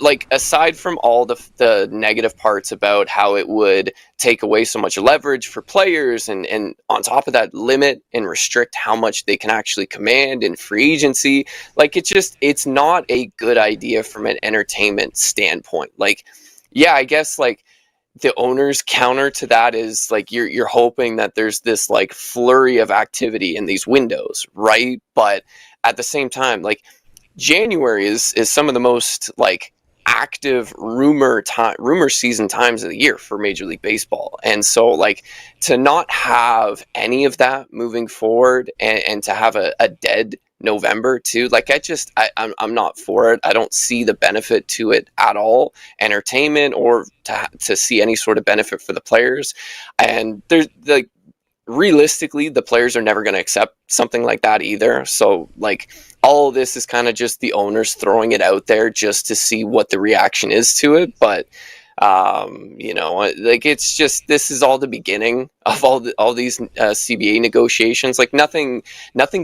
like aside from all the negative parts about how it would take away so much leverage for players and on top of that limit and restrict how much they can actually command in free agency, like it's not a good idea from an entertainment standpoint. Like, yeah, I guess like the owner's counter to that is like you're hoping that there's this like flurry of activity in these windows, right? But at the same time, like January is some of the most like active rumor season times of the year for Major League Baseball. And so like to not have any of that moving forward and to have a dead November too, like I'm not for it. I don't see the benefit to it at all, entertainment or to see any sort of benefit for the players. And there's like realistically, the players are never going to accept something like that either. So like all of this is kind of just the owners throwing it out there just to see what the reaction is to it. But like it's just, this is all the beginning of all these CBA negotiations. Like nothing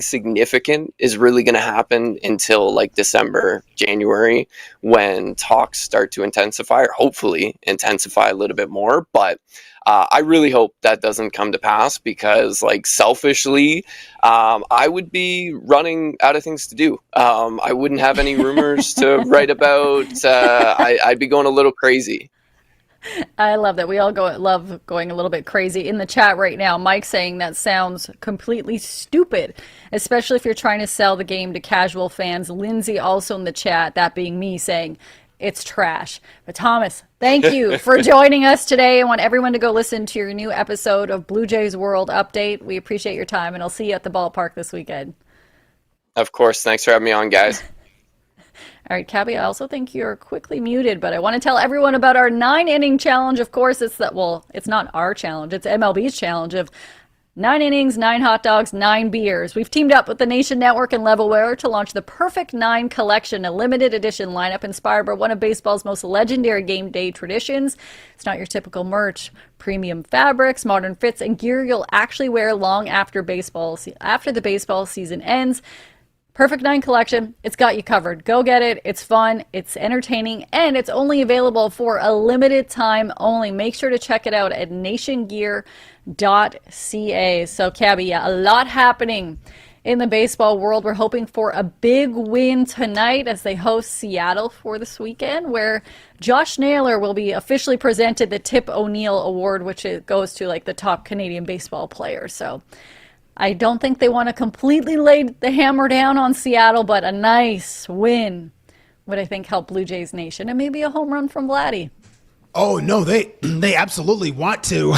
significant is really going to happen until like December, January, when talks start to intensify, or hopefully intensify a little bit more. But I really hope that doesn't come to pass, because like selfishly, I would be running out of things to do. I wouldn't have any rumors to write about. I'd be going a little crazy. I love that. We all love going a little bit crazy. In the chat right now, Mike saying that sounds completely stupid, especially if you're trying to sell the game to casual fans. Lindsay also in the chat, that being me, saying it's trash. But Thomas, thank you for joining us today. I want everyone to go listen to your new episode of Blue Jays World Update. We appreciate your time, and I'll see you at the ballpark this weekend. Of course. Thanks for having me on, guys. All right, Cabby, I also think you're quickly muted, but I want to tell everyone about our 9-inning challenge. Of course, it's not our challenge. It's MLB's challenge of 9 innings, 9 hot dogs, 9 beers. We've teamed up with the Nation Network and Levelware to launch the Perfect 9 Collection, a limited edition lineup inspired by one of baseball's most legendary game day traditions. It's not your typical merch. Premium fabrics, modern fits, and gear you'll actually wear long after the baseball season ends. Perfect 9 Collection, it's got you covered. Go get it. It's fun, it's entertaining, and it's only available for a limited time only. Make sure to check it out at nationgear.ca. So, Cabby, yeah, a lot happening in the baseball world. We're hoping for a big win tonight as they host Seattle for this weekend, where Josh Naylor will be officially presented the Tip O'Neill Award, which goes to like the top Canadian baseball players. So I don't think they want to completely lay the hammer down on Seattle, but a nice win would, I think, help Blue Jays Nation, and maybe a home run from Vladdy. Oh, no, they absolutely want to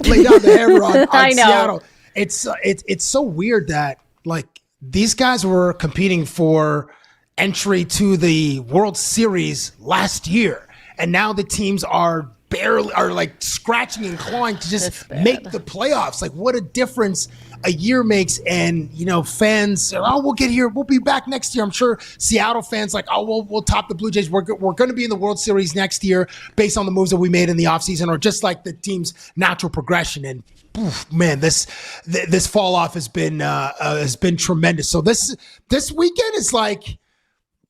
lay down the hammer on Seattle. It's so weird that, like, these guys were competing for entry to the World Series last year, and now the teams are like scratching and clawing to just make the playoffs. Like, what a difference a year makes. And fans, we'll get here, we'll be back next year. I'm sure Seattle fans like, we'll top the Blue Jays, we're going to be in the World Series next year based on the moves that we made in the offseason, or just like the team's natural progression. And man, this fall off has been tremendous. So this weekend is like,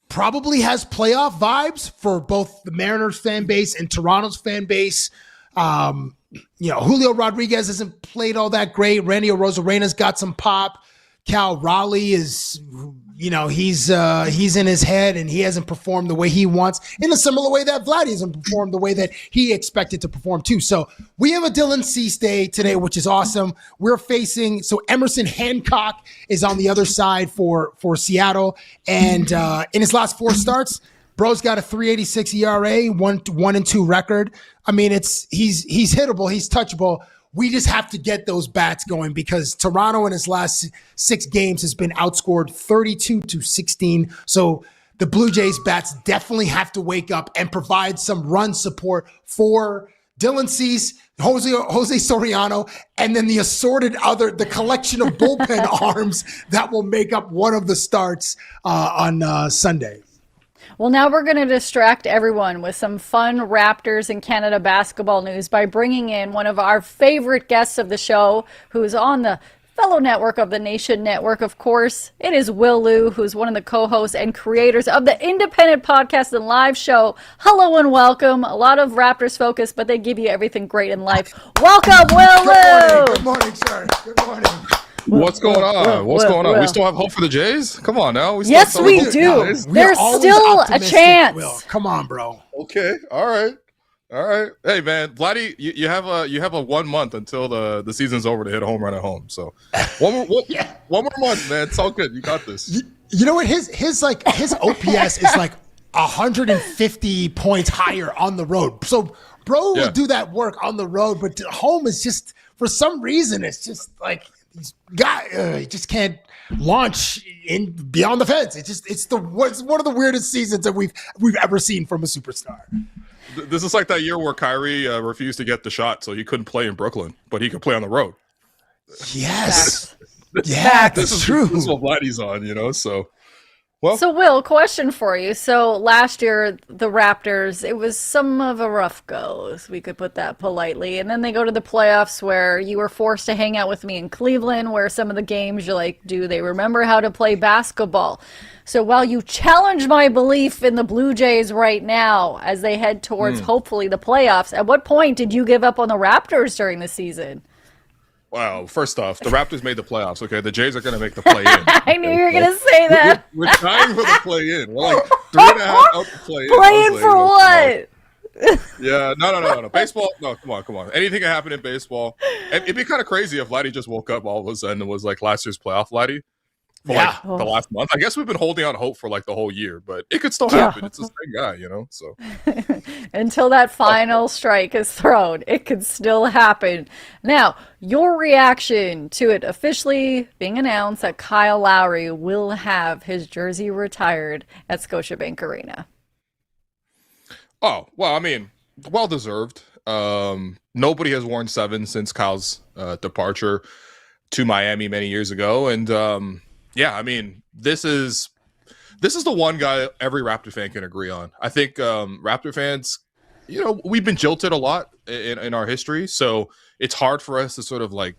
probably has playoff vibes for both the Mariners fan base and Toronto's fan base. Julio Rodriguez hasn't played all that great. Randy Arosarena's got some pop. Cal Raleigh is he's in his head and he hasn't performed the way he wants in a similar way that Vladdy hasn't performed the way that he expected to perform too. So we have a Dylan Cease day today, which is awesome. We're facing, so Emerson Hancock is on the other side for Seattle. And in his last 4 starts, bro's got a 3.86 ERA, 1-2 record. I mean, he's hittable, he's touchable. We just have to get those bats going because Toronto in his last 6 games has been outscored 32-16. So the Blue Jays bats definitely have to wake up and provide some run support for Dylan Cease, Jose Soriano, and then the the collection of bullpen arms that will make up one of the starts on Sunday. Well, now we're going to distract everyone with some fun Raptors and Canada basketball news by bringing in one of our favorite guests of the show, who's on the fellow network of the Nation Network, of course. It is Will Liu, who's one of the co-hosts and creators of the independent podcast and live show. Hello and welcome. A lot of Raptors focus, but they give you everything great in life. Welcome, Will Liu. Good morning, sir. Good morning. What's going on? What's going on? We still have hope for the Jays? Come on now. Yes, we do. There's still a chance. Will. Come on, bro. Okay. All right. Hey, man, Vladdy, you have a 1 month until the season's over to hit a home run at home. So one more month, man. It's all good. You got this. You know what? His OPS is like 150 points higher on the road. So bro will do that work on the road, but home is just, for some reason, it's just like he just can't launch in beyond the fence. It's one of the weirdest seasons that we've ever seen from a superstar. This is like that year where Kyrie refused to get the shot, so he couldn't play in Brooklyn, but he could play on the road. Yes. Yeah, that's true. This is what Vladdy's on, so. Well, so Will, question for you. So last year, the Raptors, it was some of a rough go, if we could put that politely. And then they go to the playoffs where you were forced to hang out with me in Cleveland, where some of the games you're like, do they remember how to play basketball? So while you challenge my belief in the Blue Jays right now as they head towards hopefully the playoffs, at what point did you give up on the Raptors during the season? wow, first off, the Raptors made the playoffs, okay? The Jays are going to make the play-in. I knew you were going to say that. We're dying for the play-in. We're like 3.5 out the play-in. Play-in for what? Yeah, no. Baseball, no, come on. Anything can happen in baseball. And it'd be kind of crazy if Vladdy just woke up all of a sudden and was like last year's playoff Vladdy for the last month. I guess we've been holding on hope for like the whole year, but it could still happen. It's the same guy, so. Until that final strike is thrown, it could still happen. Now, your reaction to it officially being announced that Kyle Lowry will have his jersey retired at Scotiabank Arena. Oh, well, I mean, well-deserved. Nobody has worn 7 since Kyle's departure to Miami many years ago. And, I mean, this is the one guy every Raptor fan can agree on. I think Raptor fans, we've been jilted a lot in our history. So it's hard for us to sort of like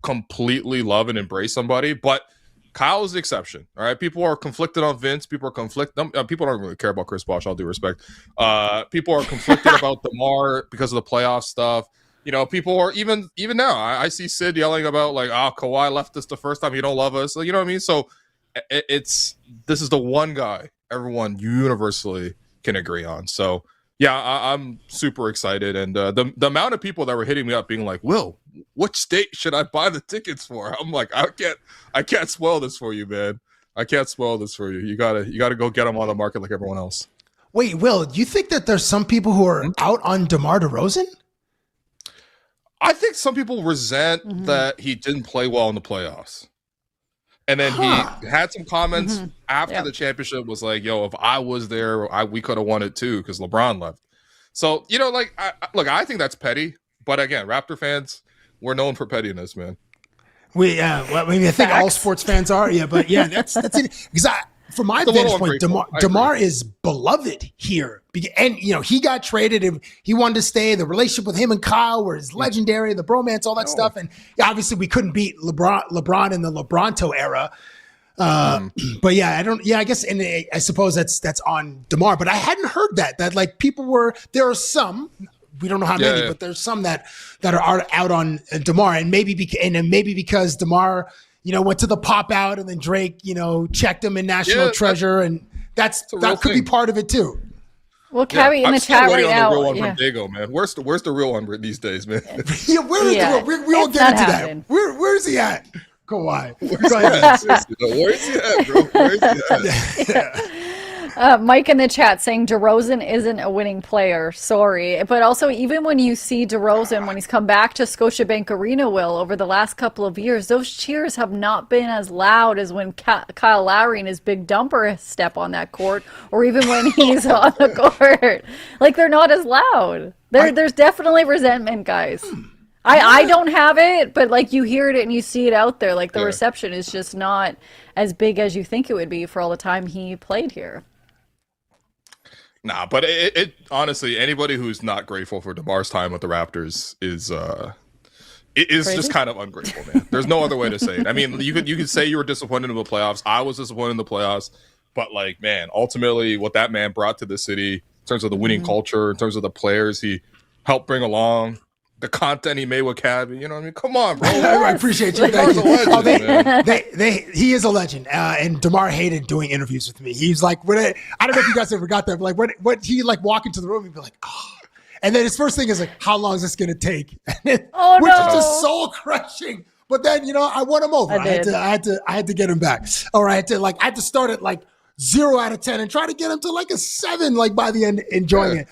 completely love and embrace somebody. But Kyle is the exception. All right. People are conflicted on Vince. People don't really care about Chris Bosh, all due respect. People are conflicted about DeMar because of the playoff stuff. People are even now. I see Sid yelling about like, Kawhi left us the first time. You don't love us. You know what I mean? So this is the one guy everyone universally can agree on. So yeah, I'm super excited. And the amount of people that were hitting me up being like, Will, which state should I buy the tickets for? I'm like, I can't spoil this for you, man. I can't spoil this for you. You gotta go get them on the market like everyone else. Wait, Will, do you think that there's some people who are out on DeMar DeRozan? I think some people resent that he didn't play well in the playoffs. And then he had some comments after the championship was like, yo, if I was there, we could have won it too because LeBron left. So, I think that's petty. But again, Raptor fans, we're known for pettiness, man. I think all sports fans are. Yeah, but yeah, that's it. Because from my vantage point, DeMar is beloved here. And, he got traded and he wanted to stay. The relationship with him and Kyle was legendary, the bromance, all that stuff. And obviously we couldn't beat LeBron in the LeBronto era. But yeah, I guess, and I suppose that's on DeMar, but I hadn't heard that like people there are some, we don't know how many, but there's some that are out on DeMar, and maybe because DeMar, went to the pop out, and then Drake, checked him in National Treasure, and that could be part of it too. Well, Cabby in the chat right now. The real one from Dago, man. Where's the real one these days, man? Yeah, where is the real? We won't get into that. Where's he at? Kawhi. Where's he at, bro? Where's he at? Mike in the chat saying DeRozan isn't a winning player. Sorry. But also, even when you see DeRozan, when he's come back to Scotiabank Arena, Will, over the last couple of years, those cheers have not been as loud as when Kyle Lowry and his big dumper step on that court, or even when he's on the court. Like, they're not as loud. There's definitely resentment, guys. I don't have it, but like you hear it and you see it out there. Like the reception is just not as big as you think it would be for all the time he played here. Nah, but it honestly, anybody who's not grateful for DeMar's time with the Raptors is just kind of ungrateful, man. There's no other way to say it. I mean, you could say you were disappointed in the playoffs. I was disappointed in the playoffs, but like, man, ultimately, what that man brought to the city in terms of the winning culture, in terms of the players he helped bring along. The content he made with Cabby, you know what I mean? Come on, bro. I appreciate you. Thank you. Legend, he is a legend. And DeMar hated doing interviews with me. He's like, I don't know if you guys ever got that, but like, what he like walk into the room, he'd be like, oh. And then his first thing is like, how long is this going to take? Which is just soul crushing. But then, I won him over. I had to get him back. All right. I had to start at like 0 out of 10 and try to get him to like a 7, like by the end, enjoying it.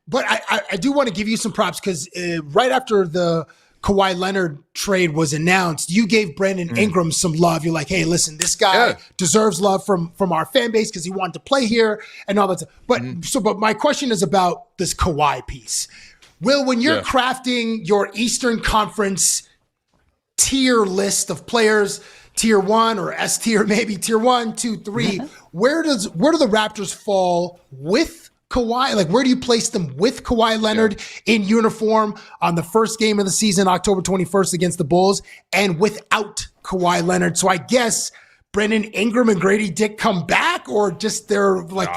But I do want to give you some props because right after the Kawhi Leonard trade was announced, you gave Brandon Ingram some love. You're like, hey, listen, this guy deserves love from our fan base because he wanted to play here and all that stuff. But my question is about this Kawhi piece. Will, when you're crafting your Eastern Conference tier list of players, tier 1 or S tier, maybe tier 1, 2, 3, where do the Raptors fall with Kawhi? Like, where do you place them with Kawhi Leonard in uniform on the first game of the season, October 21st against the Bulls, and without Kawhi Leonard? So I guess Brandon Ingram and Grady Dick come back, or just they're like,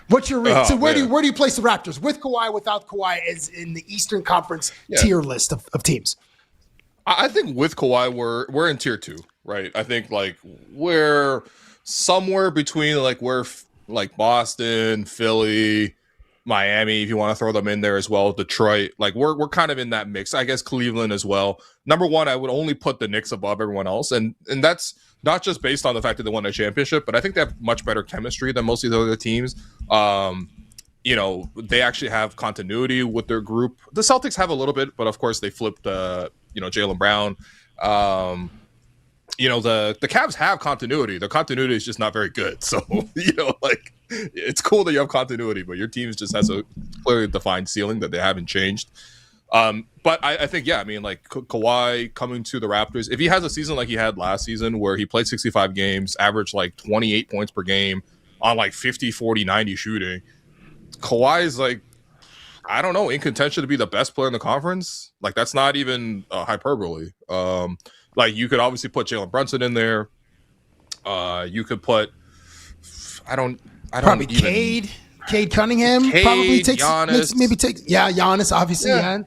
what's your rate? So where do you place the Raptors with Kawhi, without Kawhi, as in the Eastern Conference tier list of teams? I think with Kawhi, we're in tier 2, right? I think like we're somewhere between like like Boston, Philly, Miami, if you want to throw them in there as well, Detroit. Like we're kind of in that mix. I guess Cleveland as well. Number 1, I would only put the Knicks above everyone else, and that's not just based on the fact that they won a championship, but I think they have much better chemistry than most of the other teams. They actually have continuity with their group. The Celtics have a little bit, but of course they flipped Jaylen Brown. The Cavs have continuity. The continuity is just not very good. So, it's cool that you have continuity, but your team just has a clearly defined ceiling that they haven't changed. But I think, Kawhi coming to the Raptors, if he has a season like he had last season where he played 65 games, averaged like 28 points per game on like 50, 40, 90 shooting, Kawhi is like, I don't know, in contention to be the best player in the conference. Like, that's not even hyperbole. Like, you could obviously put Jalen Brunson in there. You could put, probably Cade Cunningham. Probably takes Giannis. Giannis, obviously. Yeah.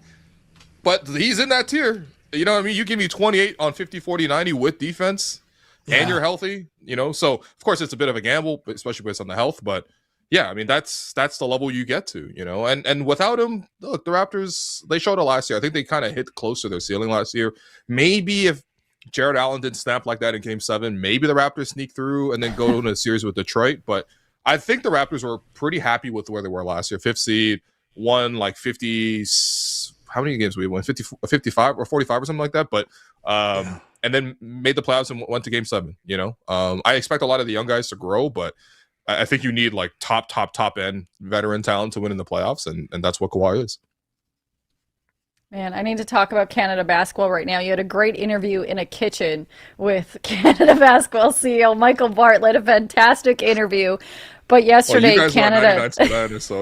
But he's in that tier. You know what I mean? You give me 28 on 50, 40, 90 with defense, and you're healthy. So of course it's a bit of a gamble, especially based on the health. But yeah, I mean that's the level you get to. And without him, look, the Raptors, they showed it last year. I think they kind of hit close to their ceiling last year. Maybe if Jared Allen didn't snap like that in Game 7, maybe the Raptors sneak through and then go into a series with Detroit. But I think the Raptors were pretty happy with where they were last year. 5th seed, won like 50. How many games we won? 55 or 45 or something like that. But and then made the playoffs and went to Game 7. I expect a lot of the young guys to grow, but I think you need like top end veteran talent to win in the playoffs, and that's what Kawhi is. Man, I need to talk about Canada basketball right now. You had a great interview in a kitchen with Canada basketball CEO Michael Bartlett, a fantastic interview. But yesterday, you guys Canada. Were so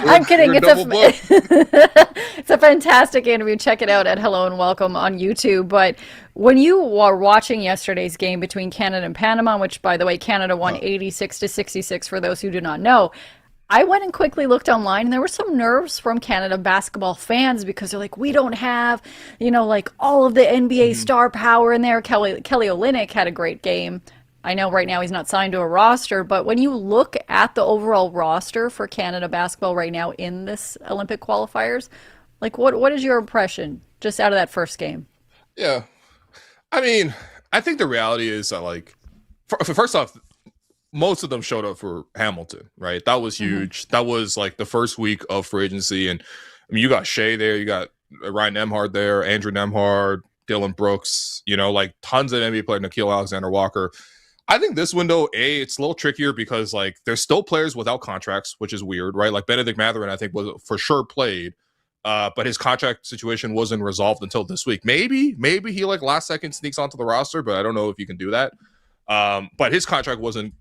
I'm kidding. It's a fantastic interview. Check it out at Hello and Welcome on YouTube. But when you were watching yesterday's game between Canada and Panama, which, by the way, Canada won 86-66 for those who do not know, I went and quickly looked online, and there were some nerves from Canada basketball fans because they're like, we don't have, like all of the NBA star power in there. Kelly Olynyk had a great game. I know right now he's not signed to a roster, but when you look at the overall roster for Canada basketball right now in this Olympic qualifiers, like what is your impression just out of that first game? Yeah. I mean, I think the reality is that, like, first off, most of them showed up for Hamilton, right? That was huge. That was like the first week of free agency. And I mean, you got Shea there, you got Ryan Nembhard there, Andrew Nembhard, Dylan Brooks, like tons of NBA players, Nickeil Alexander-Walker. I think this window, it's a little trickier because, like, there's still players without contracts, which is weird, right? Like Benedict Mathurin, I think, was for sure played, but his contract situation wasn't resolved until this week. Maybe he like last second sneaks onto the roster, but I don't know if you can do that. But his contract wasn't,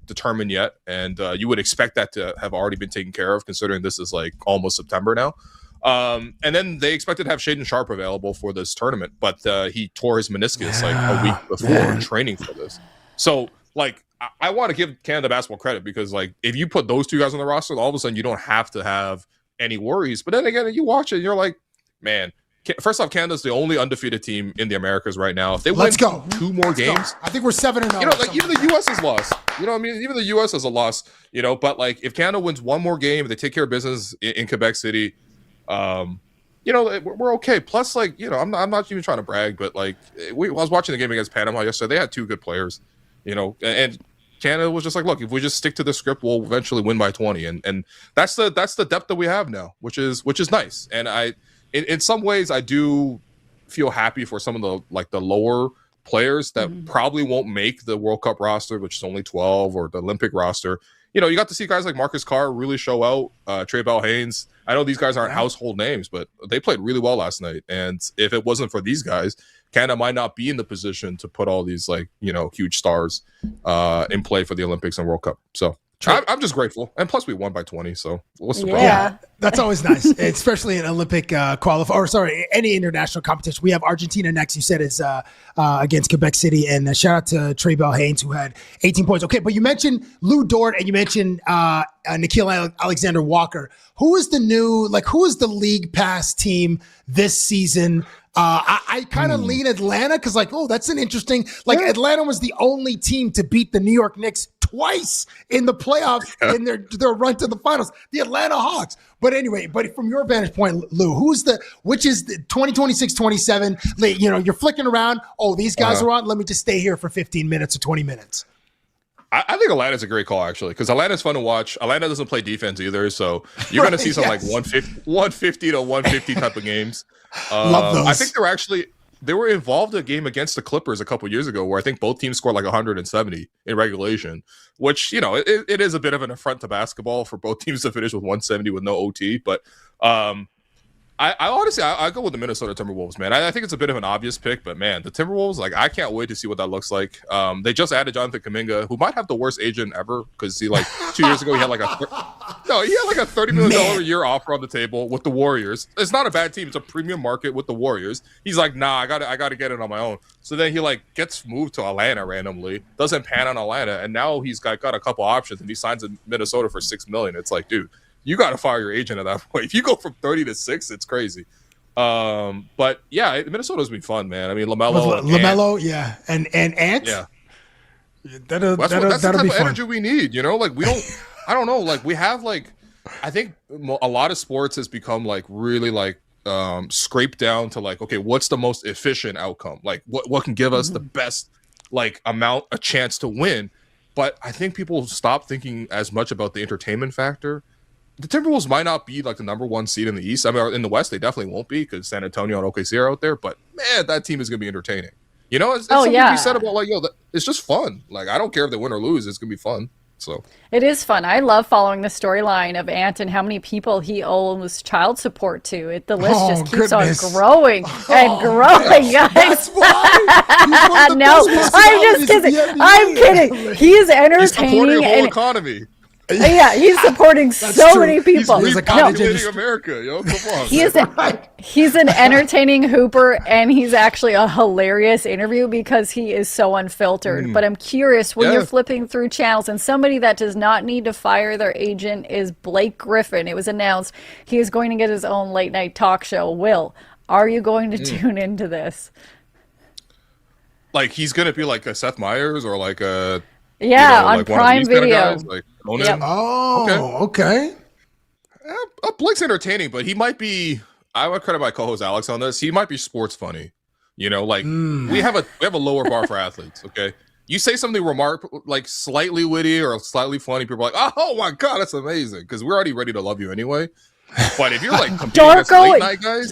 determined yet, and you would expect that to have already been taken care of, considering this is like almost September now. And then they expected to have Shaedon Sharpe available for this tournament, but he tore his meniscus like a week before training for this. So, like, I want to give Canada basketball credit because, like, if you put those two guys on the roster, all of a sudden you don't have to have any worries. But then again, you watch it, and you're like, man. First off, Canada's the only undefeated team in the Americas right now. If they win two more games, I think we're 7-0. Like even the U.S. has lost. Even the U.S. has a loss. But like if Canada wins one more game, if they take care of business in Quebec City, we're okay. Plus, like I'm not even trying to brag, but like I was watching the game against Panama yesterday. They had two good players. And Canada was just like, look, if we just stick to the script, we'll eventually win by 20. And that's the depth that we have now, which is nice. And in some ways, I do feel happy for some of the lower players that probably won't make the World Cup roster, which is only 12, or the Olympic roster. You got to see guys like Marcus Carr really show out. Trey Bell-Haynes. I know these guys aren't household names, but they played really well last night. And if it wasn't for these guys, Canada might not be in the position to put all these huge stars in play for the Olympics and World Cup. So I'm just grateful, and plus we won by 20. So what's the problem? Yeah, that's always nice, especially in Olympic any international competition. We have Argentina next. You said it's against Quebec City, and shout out to Trey Bell-Haynes who had 18 points. Okay, but you mentioned Lou Dort and you mentioned Nickeil Alexander-Walker. Who is the league pass team this season? I kind of lean Atlanta because that's an interesting. Atlanta was the only team to beat the New York Knicks twice in the playoffs in their run to the finals, the Atlanta Hawks. But anyway, from your vantage point, Lou, which is the 2026-27? You're flicking around. Oh, these guys are on. Let me just stay here for 15 minutes or 20 minutes. I think Atlanta's a great call, actually, because Atlanta's fun to watch. Atlanta doesn't play defense either, so you're going to see some 150 to 150 type of games. Love those. I think they were involved in a game against the Clippers a couple years ago where I think both teams scored 170 in regulation, which, it is a bit of an affront to basketball for both teams to finish with 170 with no OT. But I honestly, I go with the Minnesota Timberwolves, man. I think it's a bit of an obvious pick, but man, the Timberwolves, I can't wait to see what that looks like. They just added Jonathan Kuminga, who might have the worst agent ever, because he 2 years ago he had a $30 million a year offer on the table with the Warriors. It's not a bad team; it's a premium market with the Warriors. He's like, nah, I got to get it on my own. So then he gets moved to Atlanta randomly, doesn't pan on Atlanta, and now he's got a couple options, and he signs in Minnesota for $6 million. It's like, dude, you got to fire your agent at that point. If you go from 30 to 6, it's crazy. But yeah, Minnesota's been fun, man. I mean, LaMelo, yeah, and Ant, yeah. That'll that's be the type of fun. energy we need. We don't. I don't know. We have I think a lot of sports has become really scraped down to okay, what's the most efficient outcome? What can give us the best a chance to win? But I think people stop thinking as much about the entertainment factor. The Timberwolves might not be the number one seed in the East. I mean, in the West, they definitely won't be because San Antonio and OKC are out there. But man, that team is going to be entertaining. It's something to be said about it's just fun. I don't care if they win or lose. It's going to be fun. So it is fun. I love following the storyline of Ant and how many people he owes child support to. The list just keeps on growing and growing, guys. That's why. No, I'm just kidding. I'm kidding. He is entertaining. He's supporting the whole economy. Yeah, he's supporting so true. many people. He's Repopulating America, yo. Come on. He's an entertaining hooper, and he's actually a hilarious interview because he is so unfiltered. But I'm curious, when you're flipping through channels, and somebody that does not need to fire their agent is Blake Griffin. It was announced he is going to get his own late night talk show. Will, are you going to tune into this? Like, he's gonna be like a Seth Meyers or like a on like Prime Video. Guys, like Conan. Yep. Oh, okay. Blake's entertaining, but he might be. I would credit my co-host Alex on this. He might be sports funny. Like we have a lower bar for athletes. Okay, you say something like slightly witty or slightly funny, people are like, oh my god, that's amazing, because we're already ready to love you anyway. But if you're like competing against late night guys,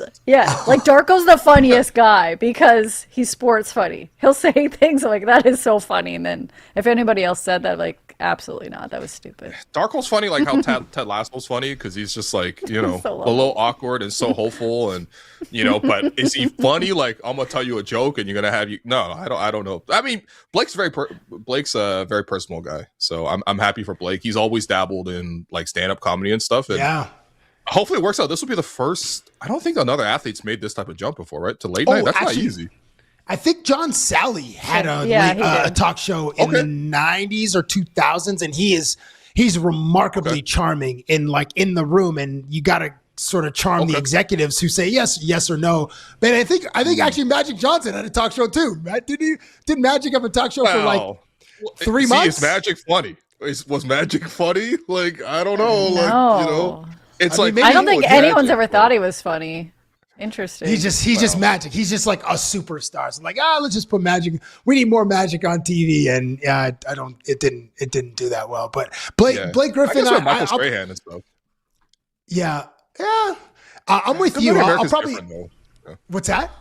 like Darko's the funniest guy because he's sports funny. He'll say things like, that is so funny, and then if anybody else said that, like, absolutely not, that was stupid. Darko's funny, like how Ted Lasso's funny, because he's just like, so a little awkward and so hopeful, and but is he funny? Like, I'm gonna tell you a joke and you're gonna have you? No, I don't know. I mean, Blake's a very personal guy, so I'm happy for Blake. He's always dabbled in like stand-up comedy and stuff, and hopefully it works out. This will be the first. I don't think another athlete's made this type of jump before, right? To late night. That's actually not easy. I think John Sally had a talk show in the 90s or 2000s, and he's remarkably charming in the room, and you got to sort of charm the executives who say yes or no. But I think actually Magic Johnson had a talk show too, right? Did Magic have a talk show for like 3 months? Is Magic funny? Was Magic funny? Like, I don't know. No. It's I don't think anyone's ever thought he was funny. Interesting. He's just Magic. He's just like a superstar. So like, let's just put Magic. We need more Magic on TV, and it didn't do that well. But Blake Griffin, I guess Michael Strahan and stuff. Yeah. I'm with you. I'll probably. What's that?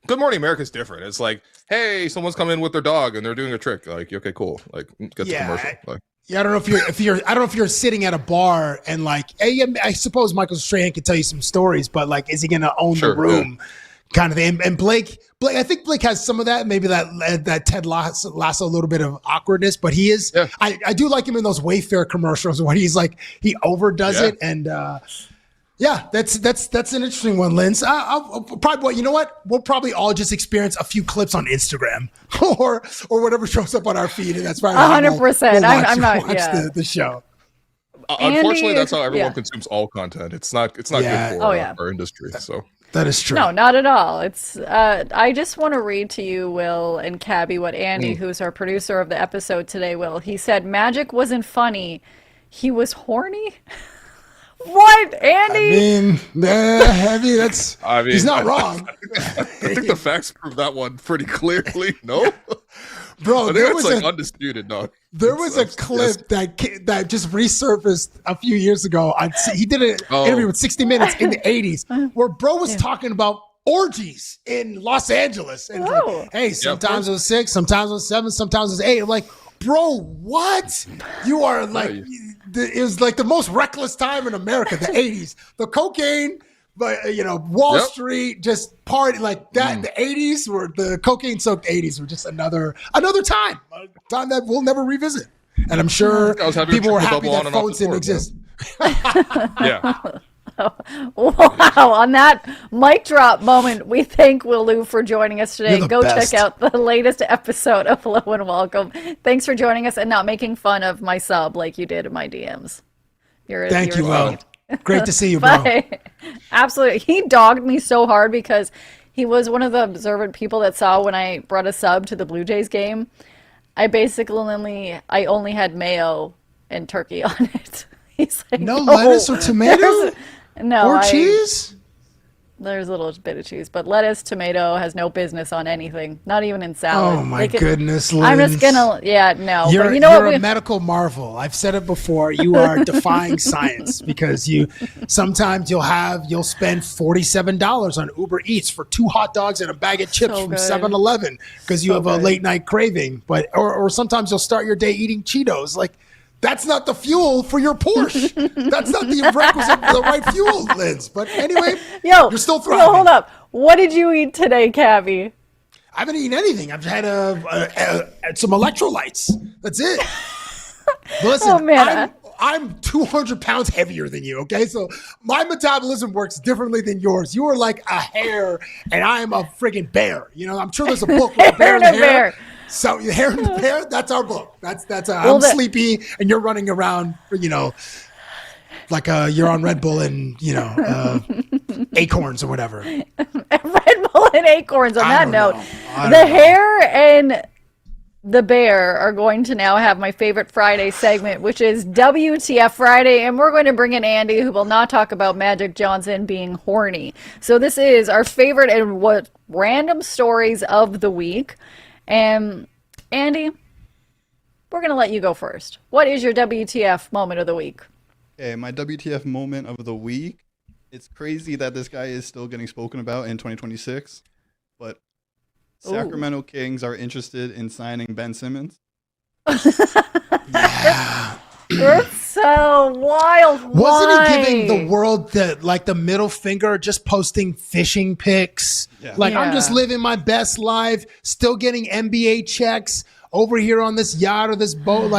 Good Morning America's different. It's like, hey, someone's coming with their dog and they're doing a trick. Like, okay, cool. Like, get the commercial. Like, I don't know I don't know if you're sitting at a bar and like, hey, I suppose Michael Strahan could tell you some stories, but like, is he going to own the room, kind of thing? And Blake, I think Blake has some of that, maybe that Ted Lasso a little bit of awkwardness, but he is. Yeah. I do like him in those Wayfair commercials when he's like he overdoes it, and that's an interesting one, Lindsay. I'll probably, you know what? We'll probably all just experience a few clips on Instagram or whatever shows up on our feed, and that's probably 100%. I'm not watch the show. Unfortunately, that's how everyone consumes all content. It's not good for our industry. So that is true. No, not at all. It's I just want to read to you, Will and Cabby, what Andy, who's our producer of the episode today, Will. He said Magic wasn't funny. He was horny. What, Andy? He's not wrong. I think the facts prove that one pretty clearly. No, bro, there was undisputed. No, there was a clip that just resurfaced a few years ago. He did an interview with 60 Minutes in the 80s, where bro was talking about orgies in Los Angeles, and like, hey, sometimes it was 6, sometimes it was 7, sometimes it was 8. I'm like, bro, what? You are like. It was like the most reckless time in America, the 80s. The cocaine, but Wall Street, just party like that. The 80s were the cocaine-soaked 80s were just another time, a time that we'll never revisit. And I'm sure people were happy that phones didn't exist. Wow, on that mic drop moment, we thank Will Lou for joining us today. Go check out the latest episode of Hello and Welcome. Thanks for joining us and not making fun of my sub like you did in my DMs. Thank you, Will. Great to see you, bro. Absolutely. He dogged me so hard because he was one of the observant people that saw when I brought a sub to the Blue Jays game. I only had mayo and turkey on it. He's like, no lettuce or tomato? Or cheese? There's a little bit of cheese, but lettuce, tomato has no business on anything, not even in salad. Oh my goodness, Linz. I'm just gonna, no. You're, but you're a medical marvel. I've said it before. You are defying science because sometimes you'll spend $47 on Uber Eats for 2 hot dogs and a bag of chips from 7-Eleven because you have a late night craving. But or sometimes you'll start your day eating Cheetos. Like, that's not the fuel for your Porsche. That's not the requisite for the right fuel, Linz. But anyway, you're still thriving. Hold up. What did you eat today, Cabby? I haven't eaten anything. I've had some electrolytes. That's it. Listen, Oh, man. I'm 200 pounds heavier than you, okay? So my metabolism works differently than yours. You are like a hare, and I am a friggin' bear. You know, I'm sure there's a book with a bear and a hare. So the hare and the bear, that's our book. I'm sleepy, and you're running around, you know, like you're on Red Bull and, you know, acorns or whatever. Red Bull and acorns. On that note, the hare and the bear are going to now have my favorite Friday segment, which is WTF Friday, and we're going to bring in Andy, who will not talk about Magic Johnson being horny. So this is our favorite and what random stories of the week. And Andy, we're going to let you go first. What is your WTF moment of the week? Okay, my WTF moment of the week. It's crazy that this guy is still getting spoken about in 2026, but Sacramento Kings are interested in signing Ben Simmons. Yeah. It's so wild. Wasn't he giving the world the middle finger, just posting fishing pics? Yeah. I'm just living my best life, still getting NBA checks over here on this yacht or this boat.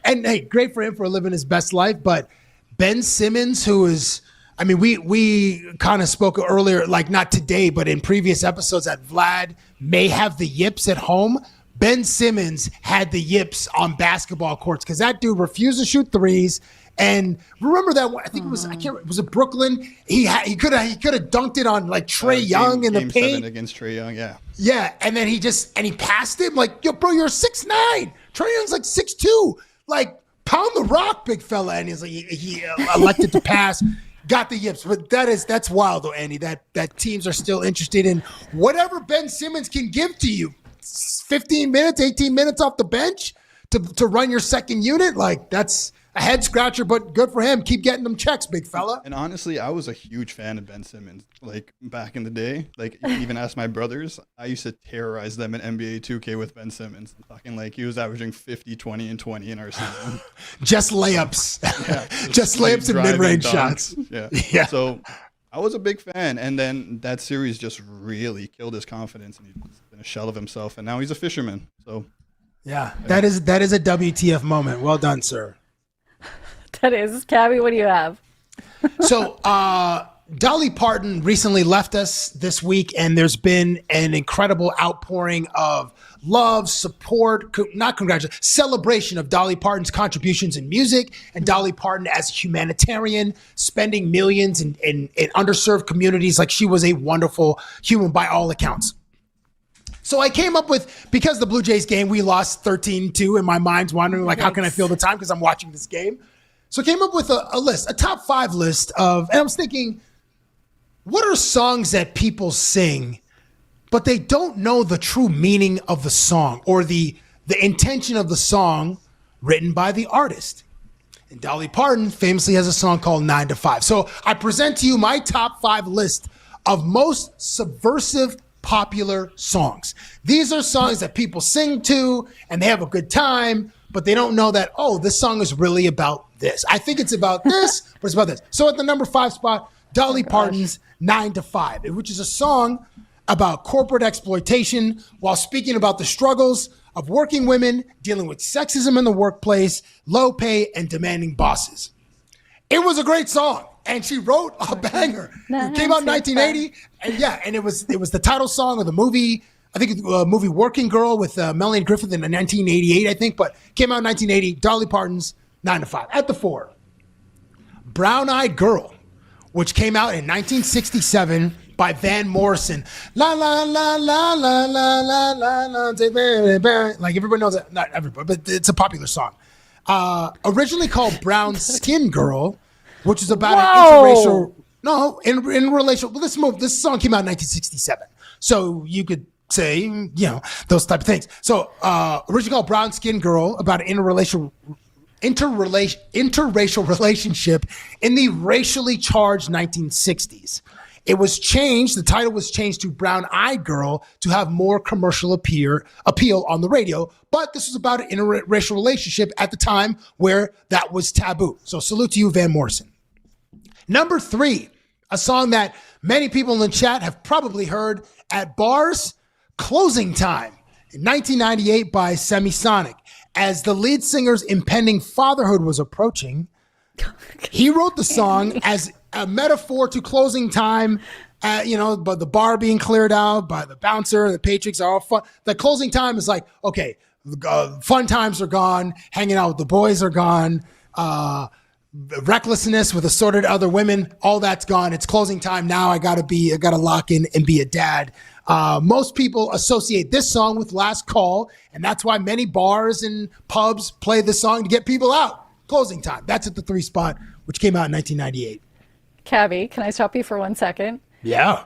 And hey, great for him for living his best life. But Ben Simmons, who is, I mean, we kind of spoke earlier, not today, but in previous episodes that Vlad may have the yips at home. Ben Simmons had the yips on basketball courts because that dude refused to shoot threes. And remember that one, I think it was, I can't remember, was it Brooklyn? He could have dunked it on Trae Young in the paint. Game 7 against Trae Young, yeah. Yeah, and then he passed him yo, bro, you're 6'9". Trae Young's 6'2". Pound the rock, big fella. And he's he elected to pass. Got the yips, but that's wild though, Andy. That teams are still interested in whatever Ben Simmons can give to you. 15 minutes, 18 minutes off the bench to run your second unit. That's a head scratcher, but good for him. Keep getting them checks, big fella. And honestly, I was a huge fan of Ben Simmons. Back in the day, you can even ask my brothers. I used to terrorize them in NBA 2K with Ben Simmons. He was averaging 50, 20, and 20 in our season. Just layups. Yeah, just layups and mid-range shots. Yeah. So I was a big fan, and then that series just really killed his confidence, and he's been a shell of himself, and now he's a fisherman. So, yeah, that is a WTF moment. Well done, sir. That is. Cabby, what do you have? So, Dolly Parton recently left us this week, and there's been an incredible outpouring of love, support, celebration of Dolly Parton's contributions in music and Dolly Parton as a humanitarian, spending millions in underserved communities. She was a wonderful human by all accounts. So I came up with, because the Blue Jays game, we lost 13-2, and my mind's wandering, how can I fill the time because I'm watching this game? So I came up with a list, a top 5 list and I was thinking, what are songs that people sing, but they don't know the true meaning of the song or the intention of the song written by the artist? And Dolly Parton famously has a song called 9 to 5. So I present to you my top 5 list of most subversive popular songs. These are songs that people sing to and they have a good time, but they don't know that, this song is really about this. I think it's about this, but it's about this. So at the number 5 spot, Dolly Parton's 9 to 5, which is a song about corporate exploitation while speaking about the struggles of working women dealing with sexism in the workplace, low pay, and demanding bosses. It was a great song, and she wrote a banger. It came out in 1980, and it was the title song of the movie. I think the movie Working Girl with Melanie Griffin in 1988, I think, but came out in 1980. Dolly Parton's 9 to 5. At the 4, Brown Eyed Girl, which came out in 1967 by Van Morrison. La la la la la la la la la. Everybody knows that. Not everybody, but it's a popular song. Originally called Brown Skin Girl, which is about an interracial. No, in relation. Well, this song came out in 1967, so you could say those type of things. So originally called Brown Skin Girl, about an interracial relationship in the racially charged 1960s. It was changed, the title was changed to Brown Eyed Girl to have more commercial appeal on the radio, but this was about an interracial relationship at the time where that was taboo. So salute to you, Van Morrison. Number 3, a song that many people in the chat have probably heard at bars, Closing Time, in 1998 by Semisonic. as the lead singer's impending fatherhood was approaching, he wrote the song as a metaphor to closing time. But the bar being cleared out by the bouncer, the paychecks are all fun. The closing time is like, okay, fun times are gone. Hanging out with the boys are gone. Recklessness with assorted other women, all that's gone. It's closing time now. I gotta lock in and be a dad. Most people associate this song with Last Call, and that's why many bars and pubs play this song to get people out. Closing time. That's at the 3 spot, which came out in 1998. Cabby, can I stop you for 1 second? Yeah.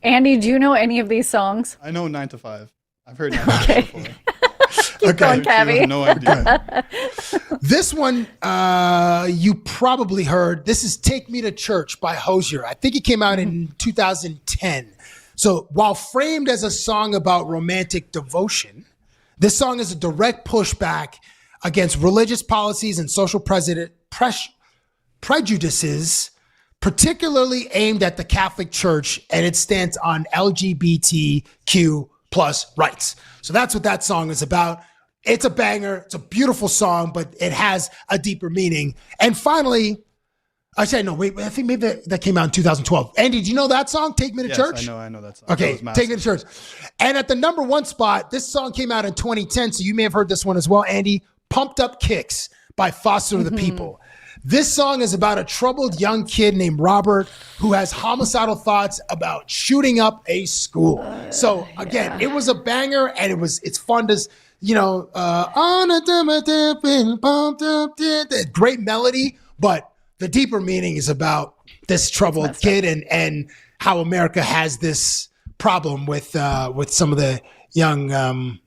Andy, do you know any of these songs? I know 9 to 5. I've heard 9 to 5 before. Keep going, Cabby. I have no idea. This one you probably heard. This is Take Me to Church by Hozier. I think it came out in 2010. So while framed as a song about romantic devotion, this song is a direct pushback against religious policies and social prejudices, particularly aimed at the Catholic Church and its stance on LGBTQ plus rights. So that's what that song is about. It's a banger. It's a beautiful song, but it has a deeper meaning. And finally, I think maybe that came out in 2012. Andy, do you know that song, Take Me to Church? I know that song. Okay, That was Take Me to Church. And at the number 1 spot, this song came out in 2010, so you may have heard this one as well, Andy, Pumped Up Kicks by Foster the People. This song is about a troubled young kid named Robert who has homicidal thoughts about shooting up a school. So again, It was a banger, and it's fun to, on a pumped up, great melody, but the deeper meaning is about this troubled kid and how America has this problem with some of the young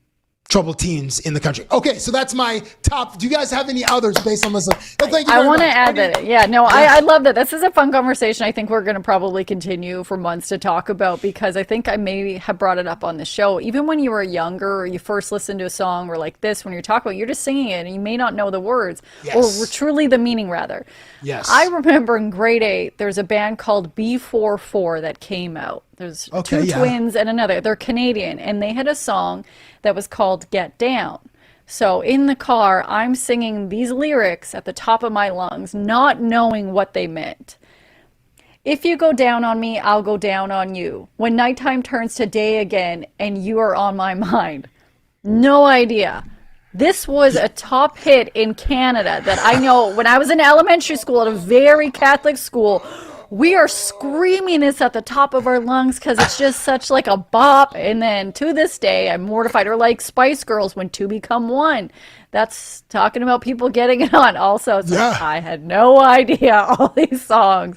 troubled teens in the country. Okay, so that's my top. Do you guys have any others based on this? Thank you very I want to much. add that. Yeah, no, I love that. This is a fun conversation. I think we're going to probably continue for months to talk about, because I think I maybe have brought it up on the show. Even when you were younger, or you first listened to a song or like this, when you're talking about, you're just singing it and you may not know the words or truly the meaning rather. Yes. I remember in grade 8, there's a band called B44 that came out. There's two twins and another. They're Canadian, and they had a song that was called Get Down. So in the car, I'm singing these lyrics at the top of my lungs, not knowing what they meant. If you go down on me, I'll go down on you. When nighttime turns to day again, and you are on my mind. No idea. This was a top hit in Canada that I know when I was in elementary school at a very Catholic school. We are screaming this at the top of our lungs because it's just such like a bop. And then to this day, I'm mortified. Or like Spice Girls, When Two Become One. That's talking about people getting it on. Also, so I had no idea all these songs.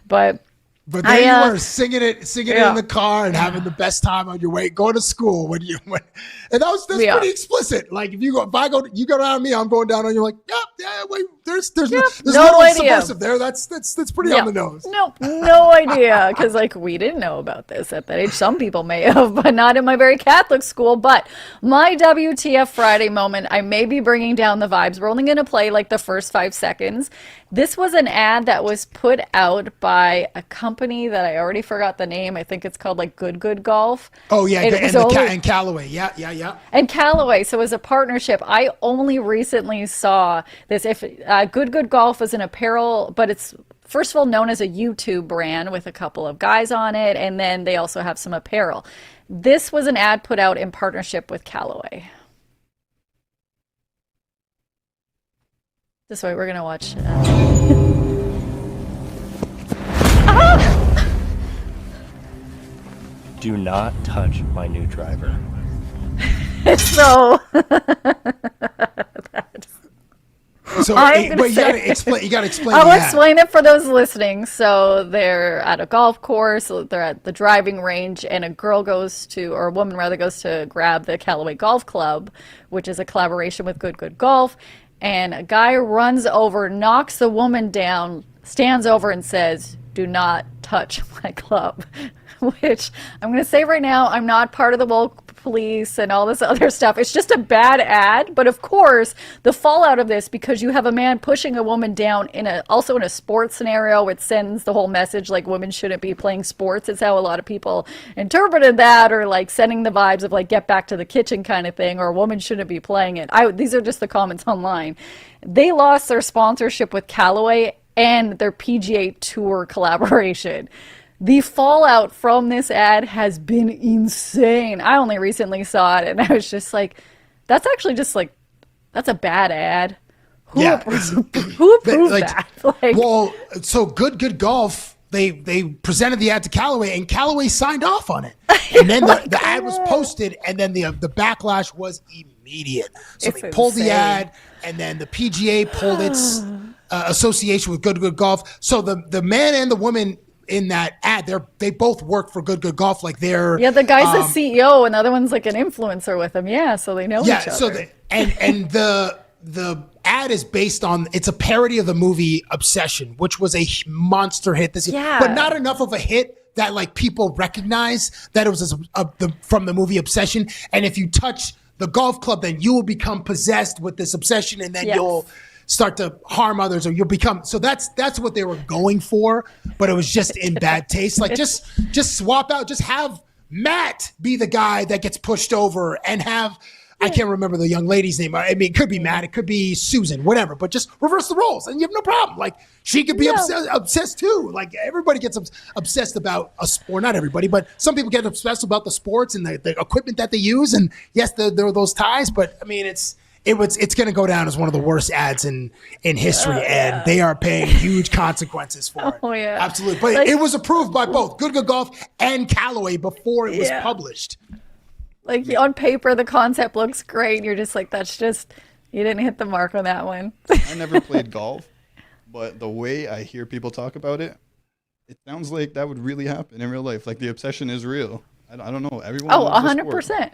But there you were singing it in the car and having the best time on your way going to school and that's pretty explicit. Like if you go down on me, I'm going down on you. Like wait, there's no idea subversive there. That's pretty on the nose. No idea, because like we didn't know about this at that age. Some people may have, but not in my very Catholic school. But my WTF Friday moment, I may be bringing down the vibes. We're only going to play like the first 5 seconds. This was an ad that was put out by a company that I already forgot the name. I think it's called like Good Golf. Oh yeah, and Callaway. Yeah. And Callaway. So as a partnership, I only recently saw this. If Good Golf is an apparel, but it's first of all known as a YouTube brand with a couple of guys on it, and then they also have some apparel. This was an ad put out in partnership with Callaway. This way, we're gonna watch. Do not touch my new driver. So. So, but you gotta explain. I'll explain it for those listening. So they're at a golf course. They're at the driving range, and a woman rather goes to grab the Callaway golf club, which is a collaboration with Good Golf. And a guy runs over, knocks the woman down, stands over, and says, "Do not touch my club." Which I'm going to say right now, I'm not part of the woke police and all this other stuff. It's just a bad ad. But of course, the fallout of this, because you have a man pushing a woman down also in a sports scenario, it sends the whole message like women shouldn't be playing sports. It's how a lot of people interpreted that, or like sending the vibes of like get back to the kitchen kind of thing, or a woman shouldn't be playing it. These are just the comments online. They lost their sponsorship with Callaway and their PGA Tour collaboration. The fallout from this ad has been insane. I only recently saw it, and I was just like, that's actually just like, that's a bad ad. Who approved that? Like, well, so good golf. They presented the ad to Callaway, and Callaway signed off on it. And then the ad was posted, and then the backlash was immediate. So they pulled the ad, and then the PGA pulled its association with Good Golf. So the man and the woman in that ad, they both work for Good Golf. Like they're the guy's the CEO, and the other one's like an influencer with him. Yeah, so they know each other. So the ad is based on, it's a parody of the movie Obsession, which was a monster hit this year, but not enough of a hit that like people recognize that it was from the movie Obsession. And if you touch the golf club, then you will become possessed with this obsession, and then you'll start to harm others, or you'll become. So that's what they were going for, but it was just in bad taste. Like just swap out, just have Matt be the guy that gets pushed over, and have, I can't remember the young lady's name. I mean, it could be Matt, it could be Susan, whatever, but just reverse the roles and you have no problem. Like she could be obsessed too. Like everybody gets obsessed about a sport, not everybody, but some people get obsessed about the sports and the equipment that they use. And yes, there are those ties, but I mean, it's going to go down as one of the worst ads in history, and they are paying huge consequences for it. Oh yeah, absolutely. But like, it was approved by both Good Golf and Callaway before it was published. Like on paper, the concept looks great. You're just like, that's just, you didn't hit the mark on that one. I never played golf, but the way I hear people talk about it, it sounds like that would really happen in real life. Like the obsession is real. I don't know. Everyone. Oh, 100%.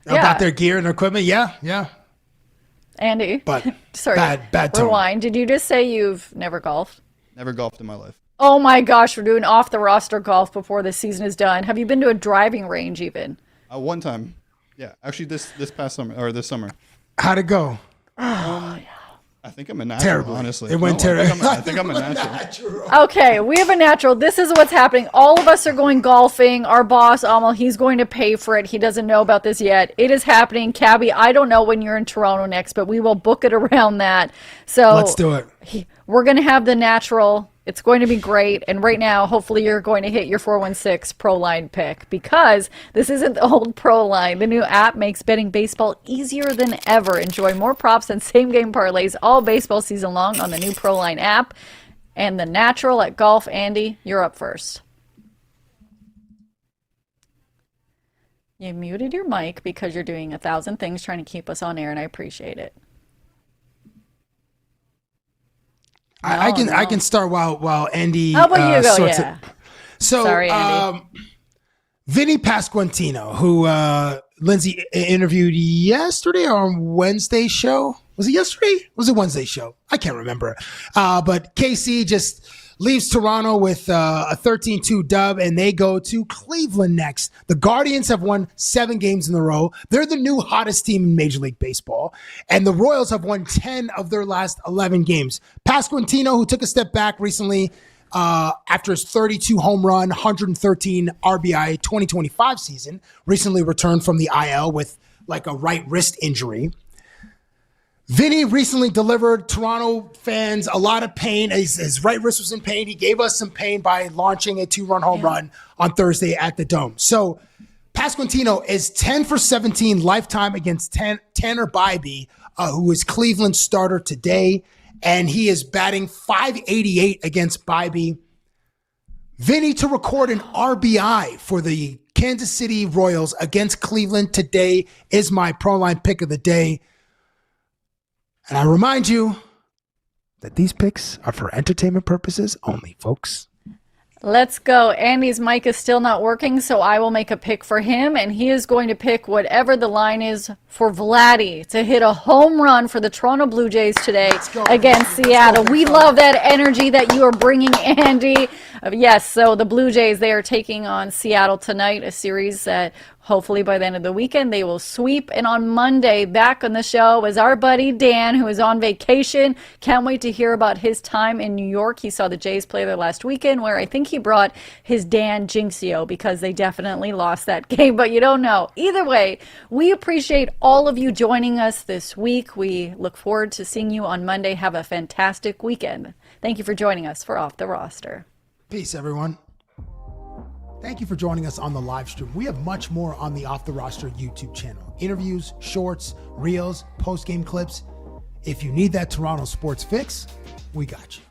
About their gear and equipment. Yeah. Andy, but sorry, bad tone. Rewind. Did you just say you've never golfed? Never golfed in my life. Oh my gosh, we're doing off the roster golf before the season is done. Have you been to a driving range even? One time, yeah. Actually, this past summer or this summer. How'd it go? I think I'm a natural. Terrible. Honestly, it went terrible. I think I'm a natural. Okay, we have a natural. This is what's happening. All of us are going golfing. Our boss, Amal, he's going to pay for it. He doesn't know about this yet. It is happening. Cabby, I don't know when you're in Toronto next, but we will book it around that. So let's do it. We're going to have the natural. It's going to be great. And right now, hopefully you're going to hit your 416 ProLine pick, because this isn't the old ProLine. The new app makes betting baseball easier than ever. Enjoy more props and same-game parlays all baseball season long on the new ProLine app. And the natural at golf. Andy, you're up first. You muted your mic because you're doing 1,000 things trying to keep us on air, and I appreciate it. I can start while Andy. How about you go? Yeah. So, sorry, Andy. Vinnie Pasquantino, who Lindsay interviewed yesterday or on Wednesday's show. Was it yesterday? Was it Wednesday's show? I can't remember. But KC just leaves Toronto with a 13-2 dub, and they go to Cleveland next. The Guardians have won 7 games in a row. They're the new hottest team in Major League Baseball. And the Royals have won 10 of their last 11 games. Pasquantino, who took a step back recently after his 32 home run, 113 RBI 2025 season, recently returned from the IL with like a right wrist injury. Vinny recently delivered Toronto fans a lot of pain. His right wrist was in pain. He gave us some pain by launching a 2-run home run on Thursday at the Dome. So Pasquantino is 10 for 17 lifetime against Tanner Bybee, who is Cleveland's starter today. And he is batting .588 against Bybee. Vinny to record an RBI for the Kansas City Royals against Cleveland today is my ProLine pick of the day. And I remind you that these picks are for entertainment purposes only, folks. Let's go. Andy's mic is still not working, so I will make a pick for him, and he is going to pick whatever the line is for Vladdy to hit a home run for the Toronto Blue Jays today against Seattle. We love that energy that you are bringing, Andy. Yes, so the Blue Jays, they are taking on Seattle tonight, a series that hopefully by the end of the weekend they will sweep. And on Monday, back on the show is our buddy Dan, who is on vacation. Can't wait to hear about his time in New York. He saw the Jays play there last weekend, where I think he brought his Dan Jinxio because they definitely lost that game, but you don't know. Either way, we appreciate all of you joining us this week. We look forward to seeing you on Monday. Have a fantastic weekend. Thank you for joining us for Off the Roster. Peace, everyone. Thank you for joining us on the live stream. We have much more on the Off the Roster YouTube channel. Interviews, shorts, reels, post-game clips. If you need that Toronto sports fix, we got you.